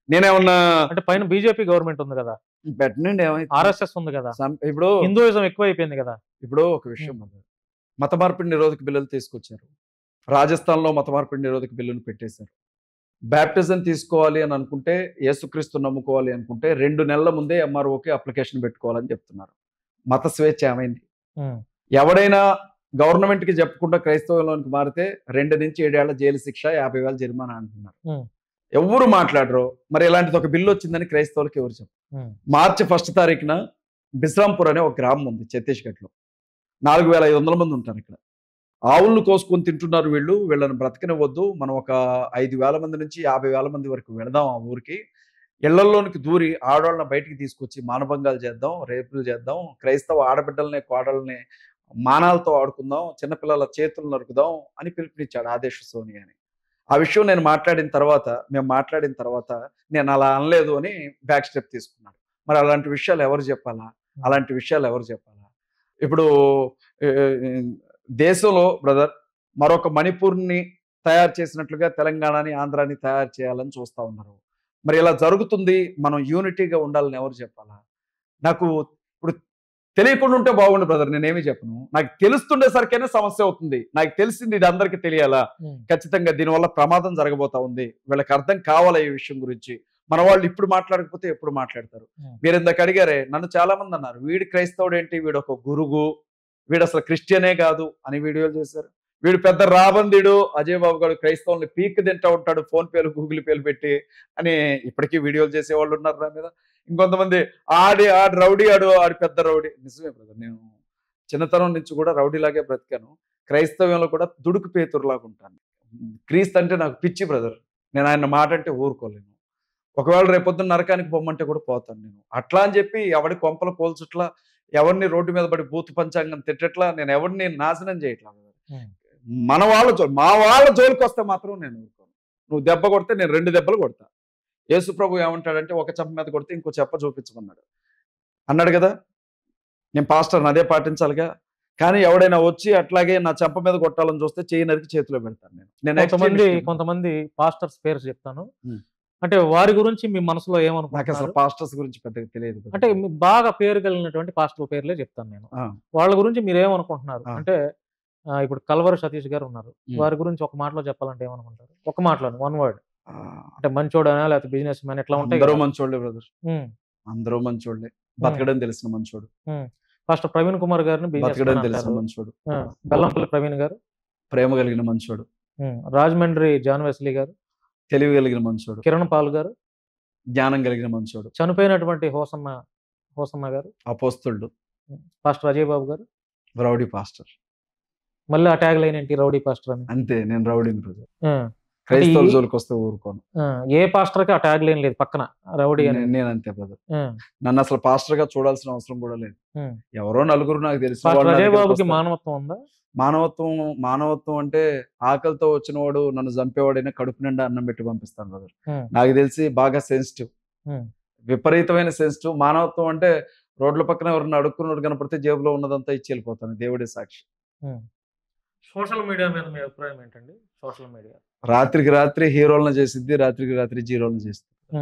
నేనేమన్నా అంటే పైన బీజేపీ గవర్నమెంట్ ఉంది కదా, పెట్టనండి, ఏమైంది, ఆర్ఎస్ఎస్ ఉంది కదా, ఇప్పుడు హిందూయిజం ఎక్కువ అయిపోయింది కదా. ఇప్పుడు ఒక విషయం, మత మార్పిడి నిరోధక బిల్లులు తీసుకొచ్చారు. రాజస్థాన్లో మత మార్పిడి నిరోధక బిల్లును పెట్టేశారు. బ్యాప్టిజం తీసుకోవాలి అని అనుకుంటే, యేసుక్రీస్తు నమ్ముకోవాలి అనుకుంటే 2 నెలల ముందే ఎంఆర్ఓకి అప్లికేషన్ పెట్టుకోవాలని చెప్తున్నారు. మత స్వేచ్ఛ ఏమైంది? ఎవడైనా గవర్నమెంట్కి చెప్పకుండా క్రైస్తవంలోనికి మారితే 2 నుంచి 7 ఏళ్ల జైలు శిక్ష, 50,000 జరిమానా అంటున్నారు. ఎవరు మాట్లాడరు. మరి ఇలాంటిది ఒక బిల్లు వచ్చిందని క్రైస్తవులకు ఎవరు చెప్పారు? మార్చి 1 తారీఖున బిశ్రాంపూర్ అనే ఒక గ్రామం ఉంది ఛత్తీస్గఢ్లో. 4,500 మంది ఉంటారు ఇక్కడ. ఆవులను కోసుకొని తింటున్నారు వీళ్ళు, వీళ్ళని బ్రతకనివ్వద్దు, మనం ఒక 5,000 మంది నుంచి 50,000 మంది వరకు వెళదాం ఆ ఊరికి, ఇళ్లలోనికి దూరి ఆడవాళ్ళని బయటికి తీసుకొచ్చి మానభంగాలు చేద్దాం, రేపులు చేద్దాం, క్రైస్తవ ఆడబిడ్డల్ని కోడల్ని మానాలతో ఆడుకుందాం, చిన్నపిల్లల చేతులు నరుకుదాం అని పిలుపునిచ్చాడు ఆదేశ సోని అని. ఆ విషయం మేము మాట్లాడిన తర్వాత నేను అలా అనలేదు అని బ్యాక్ స్టెప్ తీసుకున్నాడు. మరి అలాంటి విషయాలు ఎవరు చెప్పాలా? ఇప్పుడు దేశంలో బ్రదర్ మరొక మణిపూర్ని తయారు చేసినట్లుగా తెలంగాణని, ఆంధ్రాని తయారు చేయాలని చూస్తూ ఉన్నారు. మరి ఇలా జరుగుతుంది, మనం యూనిటీగా ఉండాలని ఎవరు చెప్పాలా? నాకు ఇప్పుడు తెలియకుండా ఉంటే బాగుండు బ్రదర్, నేనేమి చెప్పను. నాకు తెలుస్తుండేసరికైనా సమస్య అవుతుంది. నాకు తెలిసింది ఇది అందరికీ తెలియాలా, ఖచ్చితంగా దీనివల్ల ప్రమాదం జరగబోతా ఉంది, వీళ్ళకి అర్థం కావాలా ఈ విషయం గురించి. మన వాళ్ళు ఇప్పుడు మాట్లాడకపోతే ఎప్పుడు మాట్లాడతారు. మీరు ఇందాక అడిగారే, నన్ను చాలా మంది అన్నారు వీడు క్రైస్తవుడు ఏంటి, వీడు ఒక గురువు, వీడు అసలు క్రిస్టియనే కాదు అని వీడియోలు చేశారు. వీడు పెద్ద రాబందీడు, అజయ్ బాబు గారు క్రైస్తవుల్ని పీక్ తింటా ఉంటాడు ఫోన్ పేలు గూగుల్ పేలు పెట్టి అని ఇప్పటికీ వీడియోలు చేసేవాళ్ళు ఉన్నారు నా మీద. ఇంకొంతమంది ఆడి రౌడీ ఆడి పెద్ద రౌడీ. నిజమే బ్రదర్, నేను చిన్నతనం నుంచి కూడా రౌడీలాగే బ్రతికాను. క్రైస్తవ్యంలో కూడా దుడుకు పేతురులాగా ఉంటాను. క్రీస్తు అంటే నాకు పిచ్చి బ్రదర్, నేను ఆయన మాట అంటే ఊరుకోలేను. ఒకవేళ రేపొద్దున నరకానికి పొమ్మంటే కూడా పోతాను నేను. అట్లా అని చెప్పి ఎవడి కొంపల కోల్చుట్లా, ఎవరిని రోడ్డు మీద పడి బూతు పంచాంగం తిట్టట్లా, నేను ఎవరిని నాశనం చేయట్లా. మా వాళ్ళ జోలికి వస్తే మాత్రం నేను ఊరుకోను. నువ్వు దెబ్బ కొడితే నేను 2 దెబ్బలు కొడతా. యేసు ప్రభు ఏమంటాడంటే ఒక చెంప మీద కొడితే ఇంకో చెప్ప చూపించమన్నాడు అన్నాడు కదా. నేను పాస్టర్ని, అదే పాటించాలిగా. కానీ ఎవడైనా వచ్చి అట్లాగే నా చెంప మీద కొట్టాలని చూస్తే చేయి నరికి చేతిలో పెడతాను నేను. కొంతమంది పాస్టర్స్ పేరు చెప్తాను, అంటే వారి గురించి మీ మనసులో ఏమనుకుంటున్నారు? నాకు అసలు పాస్టర్స్ గురించి పెద్దగా తెలియదు. అంటే బాగా పేరు కలిగినటువంటి పాస్టర్ పేర్లే చెప్తాను నేను. వాళ్ళ గురించి మీరు ఏమనుకుంటున్నారు? అంటే ఇప్పుడు కల్వరి సతీష్ గారు ఉన్నారు, వారి గురించి ఒక మాటలో చెప్పాలంటే ఏమనుకుంటారు? ఒక మాటలో, 1 word. అంటే మంచోడనా లేకపోతే బిజినెస్ మ్యాన్ ఎట్లా ఉంటాయి? అందరూ మంచోళ్ళే బ్రదర్, అందరూ మంచోళ్ళే. బతకడం తెలిసిన మంచోడు. ఫస్ట్ ప్రవీణ్ కుమార్ గారిని బతకడం తెలిసిన మంచోడు. బెల్లంపల్లి ప్రవీణ్ గారు ప్రేమ కలిగిన మంచోడు. రాజమండ్రి జాన్ వెస్లీ గారు తెలివి కలిగిన మంచోడు. కిరణ్ పాల్ గారు జ్ఞానం కలిగిన మంచోడు. చనిపోయినటువంటి హోసన్న గారు అపోస్తలుడు. పాస్టర్ అజయ్ బాబు గారు రౌడీ పాస్టర్. మళ్ళీ ఆ ట్యాగ్ లైన్ ఏంటి? రౌడీ పాస్టర్ అని. అంతే, నేను రౌడీని బ్రదర్. క్రైస్తవుల జోలికి వస్తే ఊరుకోను. ఏ పాస్టర్ కి ఆ ట్యాగ్ లైన్ లేదు పక్కన రౌడీ అని. నేను అంతే బ్రదర్, నన్ను అసలు పాస్టర్ గా చూడాల్సిన అవసరం కూడా లేదు. ఎవరో నలుగురు నాకు తెలిసి. అజయ్ బాబుకి మానవత్వం ఉందా? మానవత్వం అంటే ఆకలితో వచ్చిన వాడు నన్ను చంపేవాడైనా కడుపు నిండా అన్నం పెట్టి పంపిస్తాను బ్రదర్. నాకు తెలిసి బాగా సెన్సిటివ్, విపరీతమైన సెన్సిటివ్. మానవత్వం అంటే రోడ్ల పక్కన ఎవరన్నా అడుక్కున్నాడు కనపడితే జేబులో ఉన్నదంతా ఇచ్చి వెళ్ళిపోతాను, దేవుడే సాక్షి. సోషల్ మీడియా మీద మీ అభిప్రాయం ఏంటండి? సోషల్ మీడియా రాత్రికి రాత్రి హీరోలను చేసిద్ది, రాత్రికి రాత్రి జీరోలను చేస్తుంది.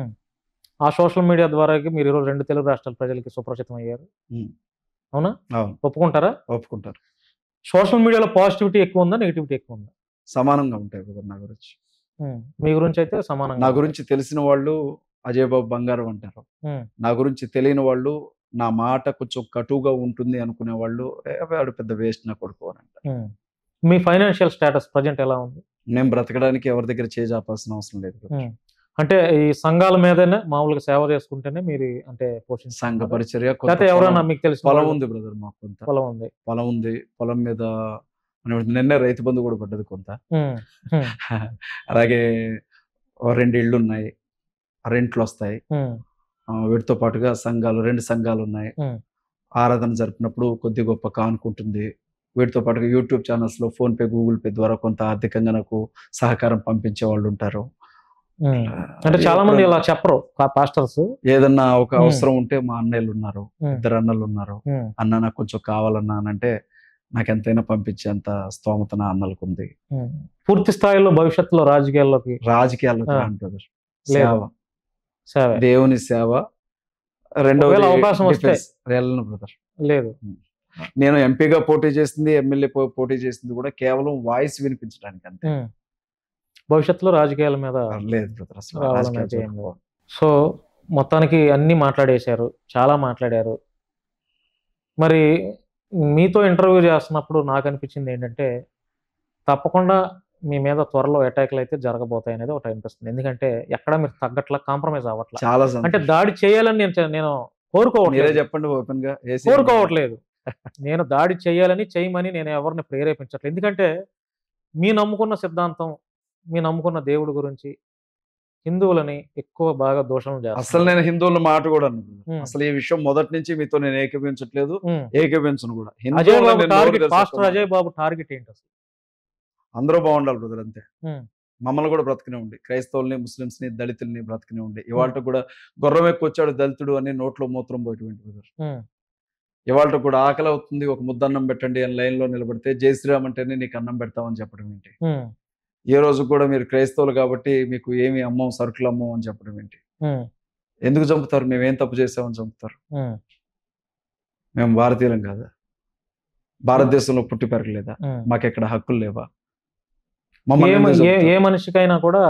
ఆ సోషల్ మీడియా ద్వారా మీరు ఈరోజు 2 తెలుగు రాష్ట్రాల ప్రజలకి సుపరిచితం అయ్యారు, అవునా? ఒప్పుకుంటారా? ఒప్పుకుంటారు. సోషల్ మీడియాలో పాజిటివిటీ ఎక్కువ ఉందా, నెగిటివిటీ ఎక్కువ ఉందా? సమానంగా ఉంటాయి బ్రదర్. నా గురించి, మీ గురించి అయితే సమానంగా. నా గురించి తెలిసిన వాళ్ళు అజయ్ బాబు బంగారం అంటారు. నా గురించి తెలియని వాళ్ళు, నా మాట కొంచెం కటువుగా ఉంటుంది అనుకునే వాళ్ళు, వాడు పెద్ద వేస్ట్ నా కొడుకు అని అంటారు. మీ ఫైనాన్షియల్ స్టేటస్ ప్రజెంట్ ఎలా ఉంది? నేను బ్రతకడానికి ఎవరి దగ్గర చేజాపాల్సిన అవసరం లేదు. అంటే ఈ సంఘాల మీదనే మామూలుగా సేవ చేసుకుంటేనే మీరు అంటే సంఘ పరిచర్య. ఎవరైనా మీకు తెలిసి పొలం ఉంది బ్రదర్, మాకు కొంత పొలం ఉంది. పొలం మీద నిన్నే రైతు బంధు కూడా పడ్డది కొంత. అలాగే 2 ఇళ్ళు ఉన్నాయి, రెంట్లు వస్తాయి. వీటితో పాటుగా సంఘాలు 2 సంఘాలు ఉన్నాయి. ఆరాధన జరిపినప్పుడు కొద్ది గొప్ప కానుకుంటుంది. వీటితో పాటుగా యూట్యూబ్ ఛానల్స్ లో ఫోన్ పే, గూగుల్ పే ద్వారా కొంత ఆర్థికంగా నాకు సహకారం పంపించే వాళ్ళు ఉంటారు. అంటే చాలా మంది ఇలా చెప్పరు పాస్టర్స్. ఏదన్నా ఒక అవసరం ఉంటే మా అన్నయ్యలు ఉన్నారు, 2 అన్నలు ఉన్నారు. అన్న నాకు కొంచెం కావాలన్నా అంటే నాకు ఎంతైనా పంపించేంత స్తోమత నా అన్నలకు ఉంది. పూర్తి స్థాయిలో భవిష్యత్తులో రాజకీయాల్లోకి సేవ, దేవుని సేవ. రెండవ అవకాశం వస్తే బ్రదర్ లేదు. నేను ఎంపీగా పోటీ చేసింది, ఎమ్మెల్యే పోటీ చేసింది కూడా కేవలం వాయిస్ వినిపించడానికి అంతే. భవిష్యత్తులో రాజకీయాల మీద లేదు బ్రదర్. సో మొత్తానికి అన్ని మాట్లాడేశారు, చాలా మాట్లాడారు. మరి మీతో ఇంటర్వ్యూ చేస్తున్నప్పుడు నాకు అనిపించింది ఏంటంటే, తప్పకుండా మీ మీద త్వరలో అటాక్లు అయితే జరగబోతాయి అనేది ఒకటి అనిపిస్తుంది. ఎందుకంటే ఎక్కడ మీరు తగ్గట్లా, కాంప్రమైజ్ అవ్వట్లా. చాలా అంటే దాడి చేయాలని నేను కోరుకోవట్లేదు. చెప్పండి ఓపెన్ గా. కోరుకోవట్లేదు. నేను దాడి చేయాలని, చేయమని నేను ఎవరిని ప్రేరేపించట్లేదు. ఎందుకంటే మీ నమ్ముకున్న సిద్ధాంతం, మీ నమ్ముకున్న దేవుడి గురించి హిందువులని ఎక్కువ బాగా దోషం చేస్తారు. అసలు నేను హిందువుల మాట కూడా అసలు ఈ విషయం మొదటి నుంచి మీతో నేను ఏకీభించట్లేదు, ఏకీభించను కూడా. పాస్టర్ అజయ్ బాబు టార్గెట్ ఏంటి అసలు? అందరూ బాగుండాలి బ్రదర్, అంతే. మమ్మల్ని కూడా బ్రతికినే ఉండి, క్రైస్తవుల్ని, ముస్లింస్ ని, దళితుల్ని బ్రతికినే ఉండి. ఇవాళ కూడా గుర్రం ఎక్కువ వచ్చాడు దళితుడు అని నోట్లో మూత్రం పోయేటువంటి బ్రదర్. ఇవాళ కూడా ఆకలి అవుతుంది, ఒక ముద్దన్నం పెట్టండి అని లైన్ లో నిలబడితే జై శ్రీరామ్ అంటేనే నీకు అన్నం పెడతామని చెప్పడం ఏంటి? ఏ రోజు కూడా మీరు క్రైస్తవులు కాబట్టి మీకు ఏమి అమ్మం, సరుకులు అమ్మం అని చెప్పడం ఏంటి? ఎందుకు చంపుతారు? మేమేం తప్పు చేసామని చంపుతారు? మేము భారతీయులం కాదా? భారతదేశంలో పుట్టి పెరగలేదా? మాకు ఎక్కడ హక్కులు లేవా? ఏ మనిషికైనా కూడా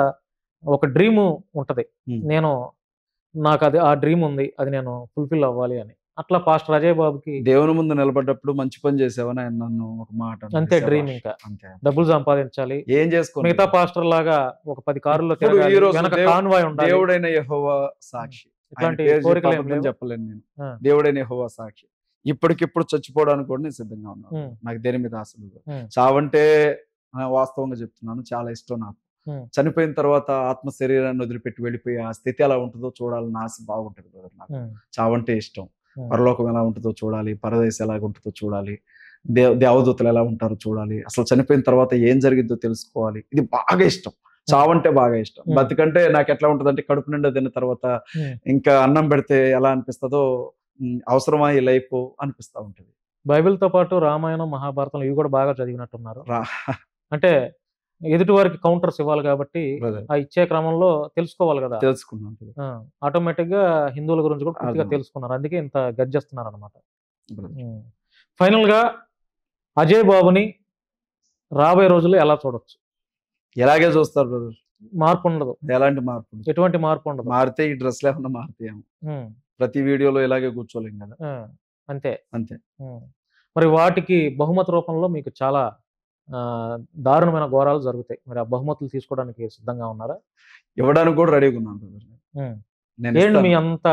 ఒక డ్రీమ్ ఉంటది. నేను నాకు అది ఆ డ్రీమ్ ఉంది, అది నేను ఫుల్ఫిల్ అవ్వాలి అని. అట్లా పాస్టర్ అజయ్ బాబుకి దేవుని ముందు నిలబడ్డప్పుడు మంచి పని చేసావని ఆయన నన్ను ఒక మాట అన్నాడు. అంతే డ్రీమ్. ఇంకా అంతే, డబ్బులు సంపాదించాలి, ఏం చేసుకో. మిగతా పాస్టర్ లాగా ఒక 10 కార్లలో ఈ రోజు కాన్వాయ్ ఉండాలి. దేవుడైన యెహోవా సాక్షి, ఇట్లాంటి ఆయన పేరు చెప్పి కోరికలు ఏం అబద్ధం లేవు. చెప్పలేను నేను. దేవుడైన యెహోవా సాక్షి. ఇప్పటికిప్పుడు చచ్చిపోవడానికి కూడా నేను సిద్ధంగా ఉన్నాను. నాకు దేని మీద ఆశ లేదు. చావంటే వాస్తవంగా చెప్తున్నాను, చాలా ఇష్టం నాకు. చనిపోయిన తర్వాత ఆత్మ శరీరాన్ని వదిలిపెట్టి వెళ్ళిపోయి ఆ స్థితి ఎలా ఉంటుందో చూడాలని ఆశ బాగుంటుంది బ్రదర్. నాకు చావంటే ఇష్టం. పరలోకం ఎలా ఉంటుందో చూడాలి, పరదేశం ఎలా ఉంటుందో చూడాలి, దేవదూతలు ఎలా ఉంటారో చూడాలి, అసలు చనిపోయిన తర్వాత ఏం జరిగిద్దో తెలుసుకోవాలి. ఇది బాగా ఇష్టం. చావంటే బాగా ఇష్టం. బతికంటే నాకు ఎట్లా ఉంటుంది అంటే, కడుపు నిండా తిన్న తర్వాత ఇంకా అన్నం పెడితే ఎలా అనిపిస్తుందో, అవసరమా ఈ లైఫ్ అనిపిస్తూ ఉంటుంది. బైబిల్తో పాటు రామాయణం, మహాభారతం ఇవి కూడా బాగా చదివినట్టున్నారు. అంటే ఎదుటి వారికి కౌంటర్స్ ఇవ్వాలి కాబట్టి ఆ ఇచ్చే క్రమంలో తెలుసుకోవాలి కదా. తెలుసుకున్నాను. ఆటోమేటిక్ గా హిందువుల గురించి కూడా పూర్తిగా తెలుసుకున్నారు, అందుకే ఇంత గర్జిస్తున్నారు అనమాట. ఫైనల్ గా అజయ్ బాబుని రాబోయే రోజుల్లో ఎలా చూడొచ్చు? ఎలాగే చూస్తారు బ్రదర్. మార్పు ఉండదు. ఎలాంటి మార్పు? ఎటువంటి మార్పు ఉండదు. మారితే ఈ డ్రెస్ లేకుండా మారుతాయేమో. ప్రతి వీడియోలో ఇలాగే కూర్చోలేం కదా. అంతే అంతే. మరి వాటికి బహుమతి రూపంలో మీకు చాలా దారుణమైన ఘోరాలు జరుగుతాయి. మరి ఆ బహుమతులు తీసుకోవడానికి సిద్ధంగా ఉన్నారా? ఇవ్వడానికి కూడా రెడీగా ఉన్నాను. ఏంటి మీ అంత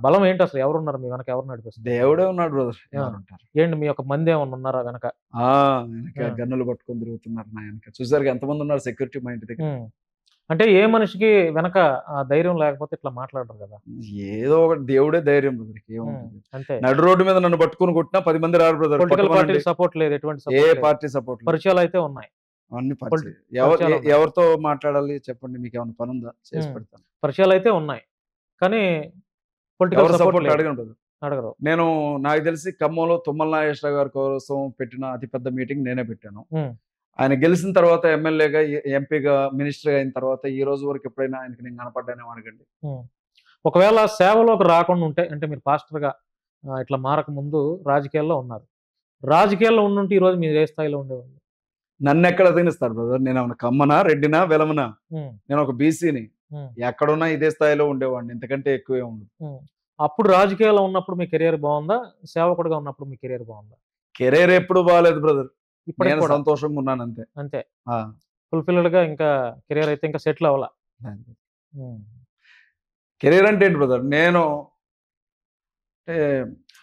బలం ఏంటి? అసలు ఎవరున్నారు మీ వెనక? ఎవరు నడిపిస్తారు? దేవుడే ఉన్నాడు బ్రదర్. ఏంటి మీ యొక్క మంది ఏమన్నా ఉన్నారా వెనక? గన్నులు పట్టుకొని తిరుగుతున్నారు నా వెనక. చూసారు ఎంతమంది ఉన్నారు సెక్యూరిటీ మా ఇంటి దగ్గర. అంటే ఏ మనిషికి వెనక ధైర్యం లేకపోతే ఇట్లా మాట్లాడరు కదా. ఏదో ఒకటి దేవుడే ధైర్యం బ్రదర్కి. అంతే. నడు రోడ్డు మీద నన్ను పట్టుకుని కొట్టినా 10 మంది రారు బ్రదర్. పొలిటికల్ పార్టీ సపోర్ట్ లేదు, ఎటువంటి ఏ పార్టీ సపోర్ట్. పరిచయాలు అయితే ఉన్నాయి. అన్ని ఎవరితో మాట్లాడాలి చెప్పండి, మీకు ఏమైనా పని ఉందా? చేసి పెడతాను. పరిచయాలు అయితే ఉన్నాయి, కానీ పొలిటికల్ సపోర్ట్ అడగరు. నేను నాకు తెలిసి ఖమ్మంలో తుమ్మల నాగేశ్వర గారి కోసం పెట్టిన అతిపెద్ద మీటింగ్ నేనే పెట్టాను. ఆయన గెలిచిన తర్వాత ఎమ్మెల్యేగా, ఎంపీగా, మినిస్టర్ అయిన తర్వాత ఈ రోజు వరకు ఎప్పుడైనా ఆయనకి నేను కనపడ్డానేమో అడగండి. ఒకవేళ సేవలోకి రాకుండా ఉంటే, అంటే మీరు పాస్టర్ గా ఇట్లా మారక ముందు రాజకీయాల్లో ఉన్నారు, రాజకీయాల్లో ఉండుంటే ఈ రోజు మీరు ఏ స్థాయిలో ఉండేవాళ్ళు? నన్ను ఎక్కడ తినిస్తారు బ్రదర్? నేను ఏమన్నా కమ్మనా, రెడ్డినా, వెలమనా? నేను ఒక బీసీని. ఎక్కడున్నా ఇదే స్థాయిలో ఉండేవాడిని, ఇంతకంటే ఎక్కువే ఉండదు. అప్పుడు రాజకీయాల్లో ఉన్నప్పుడు మీ కెరియర్ బాగుందా? సేవకుడుగా ఉన్నప్పుడు మీ కెరియర్ బాగుందా? కెరీర్ ఎప్పుడు బాగాలేదు బ్రదర్. ఇప్పుడు నేను సంతోషంగా ఉన్నాను అంతే. అంతే. ఫుల్ఫిల్డ్ గా ఇంకా కెరియర్ అయితే ఇంకా సెటిల్ అవ్వాలా? కెరీర్ అంటే ఏంటి బ్రదర్? నేను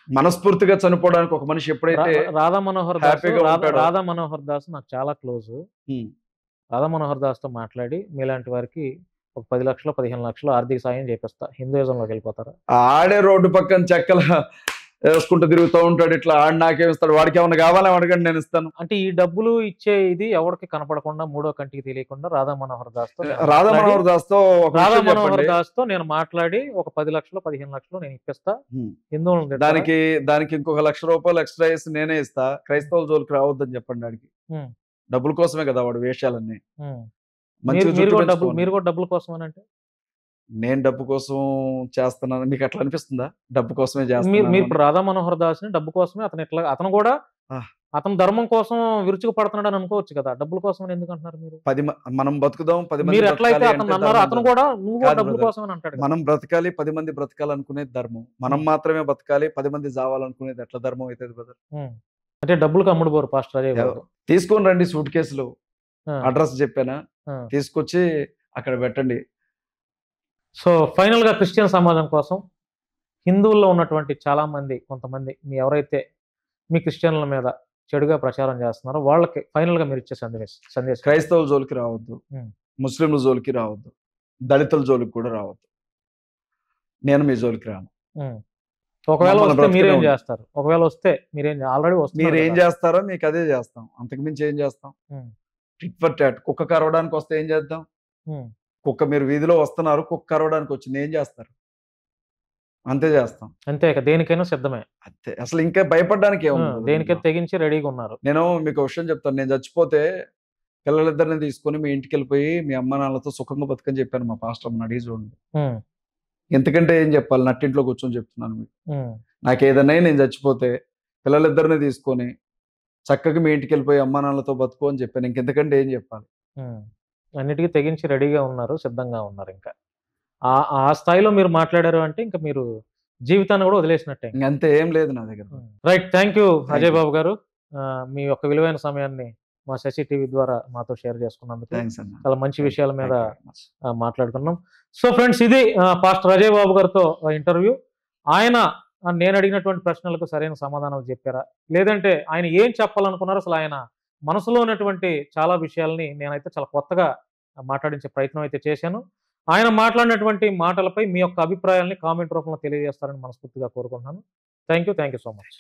మనస్ఫూర్తిగా చనిపోవడానికి ఒక మనిషి ఎప్పుడైతే రాధా మనోహర్ దాస్ నాకు చాలా క్లోజ్. రాధా మనోహర్ దాస్ తో మాట్లాడి మీలాంటి వారికి ఒక 10 లక్షలు 15 లక్షలు ఆర్థిక సాయం చేపిస్తా, హిందూయిజంలోకి వెళ్ళిపోతారా? ఆడే రోడ్డు పక్కన చెక్కల వేసుకుంటూ తిరుగుతూ ఉంటాడు. ఇట్లా ఆడు నాకేమిస్తాడు? వాడికి ఏమన్నా కావాలని అడగండి, నేను ఇస్తాను. అంటే ఈ డబ్బులు ఇచ్చే ఇది ఎవరికి కనపడకుండా, మూడో కంటికి తెలియకుండా రాధా మనోహర్ దాస్ తో నేను మాట్లాడి ఒక 10 లక్షలు 15 లక్షలు నేను ఇప్పిస్తా హిందువులు. దానికి ఇంకొక ₹1,00,000 ఎక్స్ట్రా వేసి నేనే ఇస్తా. క్రైస్తవుల జోలికి రావద్దని చెప్పండి వాడికి. డబ్బుల కోసమే కదా వాడు వేషాలన్నీ. మీరు కూడా డబ్బుల కోసం అంటే? నేను డబ్బు కోసం చేస్తున్నాను మీకు అట్లా అనిపిస్తుందా? డబ్బు కోసమే చేస్తాను. మీరు ఇప్పుడు రాధా మనోహర్ దాస్ ని డబ్బు కోసమే, అతను కూడా అతను ధర్మం కోసం విరుచుకు పడుతున్నాడు అని అనుకోవచ్చు కదా. డబ్బుల కోసం ఎందుకు అంటున్నారు మీరు? మనం బతుకుదాం, 10 మంది. మీరు ఎట్లయితే అతను అన్నారు, అతను కూడా నువ్వు డబ్బుల కోసం అంటాడు. మనం బ్రతకాలి, 10 మంది బ్రతకాలనుకునేది ధర్మం. మనం మాత్రమే బతకాలి, 10 మంది చావాలనుకునేది ఎట్లా ధర్మం అవుతుంది బ్రదర్? అంటే డబ్బులకు అమ్ముడుపోరు పాస్టర్ అజయ్ బాబు. తీసుకొని రండి సూట్ కేసులు, అడ్రస్ చెప్పానా, తీసుకొచ్చి అక్కడ పెట్టండి. సో ఫైనల్ గా క్రిస్టియన్ సమాజం కోసం హిందువుల్లో ఉన్నటువంటి చాలా మంది, కొంతమంది మీ ఎవరైతే మీ క్రిస్టియన్ల మీద చెడుగా ప్రచారం చేస్తున్నారో వాళ్ళకి ఫైనల్ గా మీరు ఇచ్చే సందేశం? క్రైస్తవుల జోలికి రావద్దు, ముస్లింల జోలికి రావద్దు, దళితుల జోలికి కూడా రావద్దు. నేను మీ జోలికి రాను. ఒకవేళ వస్తే మీరేం చేస్తారు? ఒకవేళ వస్తే ఆల్రెడీ మీరు ఏం చేస్తారో మీకు అదే చేస్తాం, అంతకుమించి ఏం చేస్తాం? Tit for tat. కుక్క కరవడానికి వస్తే ఏం చేద్దాం? కుక్క, మీరు వీధిలో వస్తున్నారు, కుక్క కరవడానికి వచ్చింది, ఏం చేస్తారు? అంతే చేస్తాం. అంతే, దేనికైనా సిద్ధమే. అంతే, అసలు ఇంకా భయపడడానికి ఏముంది? దేనికైనా తెగించి రెడీగా ఉన్నారు. నేను మీకు విషయం చెప్తాను. నేను చచ్చిపోతే పిల్లలిద్దరిని తీసుకొని మీ ఇంటికి వెళ్ళిపోయి మీ అమ్మ నాన్నలతో సుఖంగా బతుకని చెప్పాను మా పాస్టర్ అడిగి చూడండి. ఎంతకంటే ఏం చెప్పాలి, నట్టింట్లో కూర్చొని చెప్తున్నాను మీకు. ఉమ్, నాకు ఏదైనా నేను చచ్చిపోతే పిల్లలిద్దరిని తీసుకొని చక్కగా మీ ఇంటికి వెళ్ళిపోయి అమ్మా నాన్నలతో బతుకు అని చెప్పాను. ఇంకెంతకంటే ఏం చెప్పాలి. ఉమ్. అన్నిటికీ తెగించి రెడీగా ఉన్నారు, సిద్ధంగా ఉన్నారు. ఇంకా ఆ ఆ స్థాయిలో మీరు మాట్లాడారు అంటే ఇంకా మీరు జీవితాన్ని కూడా వదిలేసినట్టే. ఇంకంతే, ఏం లేదు నా దగ్గర. Right, thank you Ajay you. బాబు గారు. మీ యొక్క విలువైన సమయాన్ని మా శశి టీవీ ద్వారా మాతో షేర్ చేసుకున్నందుకు థ్యాంక్స్ అన్న. చాలా మంచి విషయాల మీద Thank you very much. మాట్లాడుకున్నాం. సో ఫ్రెండ్స్, ఇది పాస్టర్ అజయ్ బాబు గారితో ఇంటర్వ్యూ. ఆయన నేను అడిగినటువంటి ప్రశ్నలకు సరైన సమాధానాలు చెప్పారా, లేదంటే ఆయన ఏం చెప్పాలనుకున్నారో, అసలు ఆయన మనసులో ఉన్నటువంటి చాలా విషయాల్ని నేనైతే చాలా కొత్తగా మాట్లాడించే ప్రయత్నం అయితే చేశాను. ఆయన మాట్లాడినటువంటి మాటలపై మీ యొక్క అభిప్రాయాల్ని కామెంట్ రూపంలో తెలియజేస్తారని మనస్ఫూర్తిగా కోరుకుంటున్నాను. Thank you so much.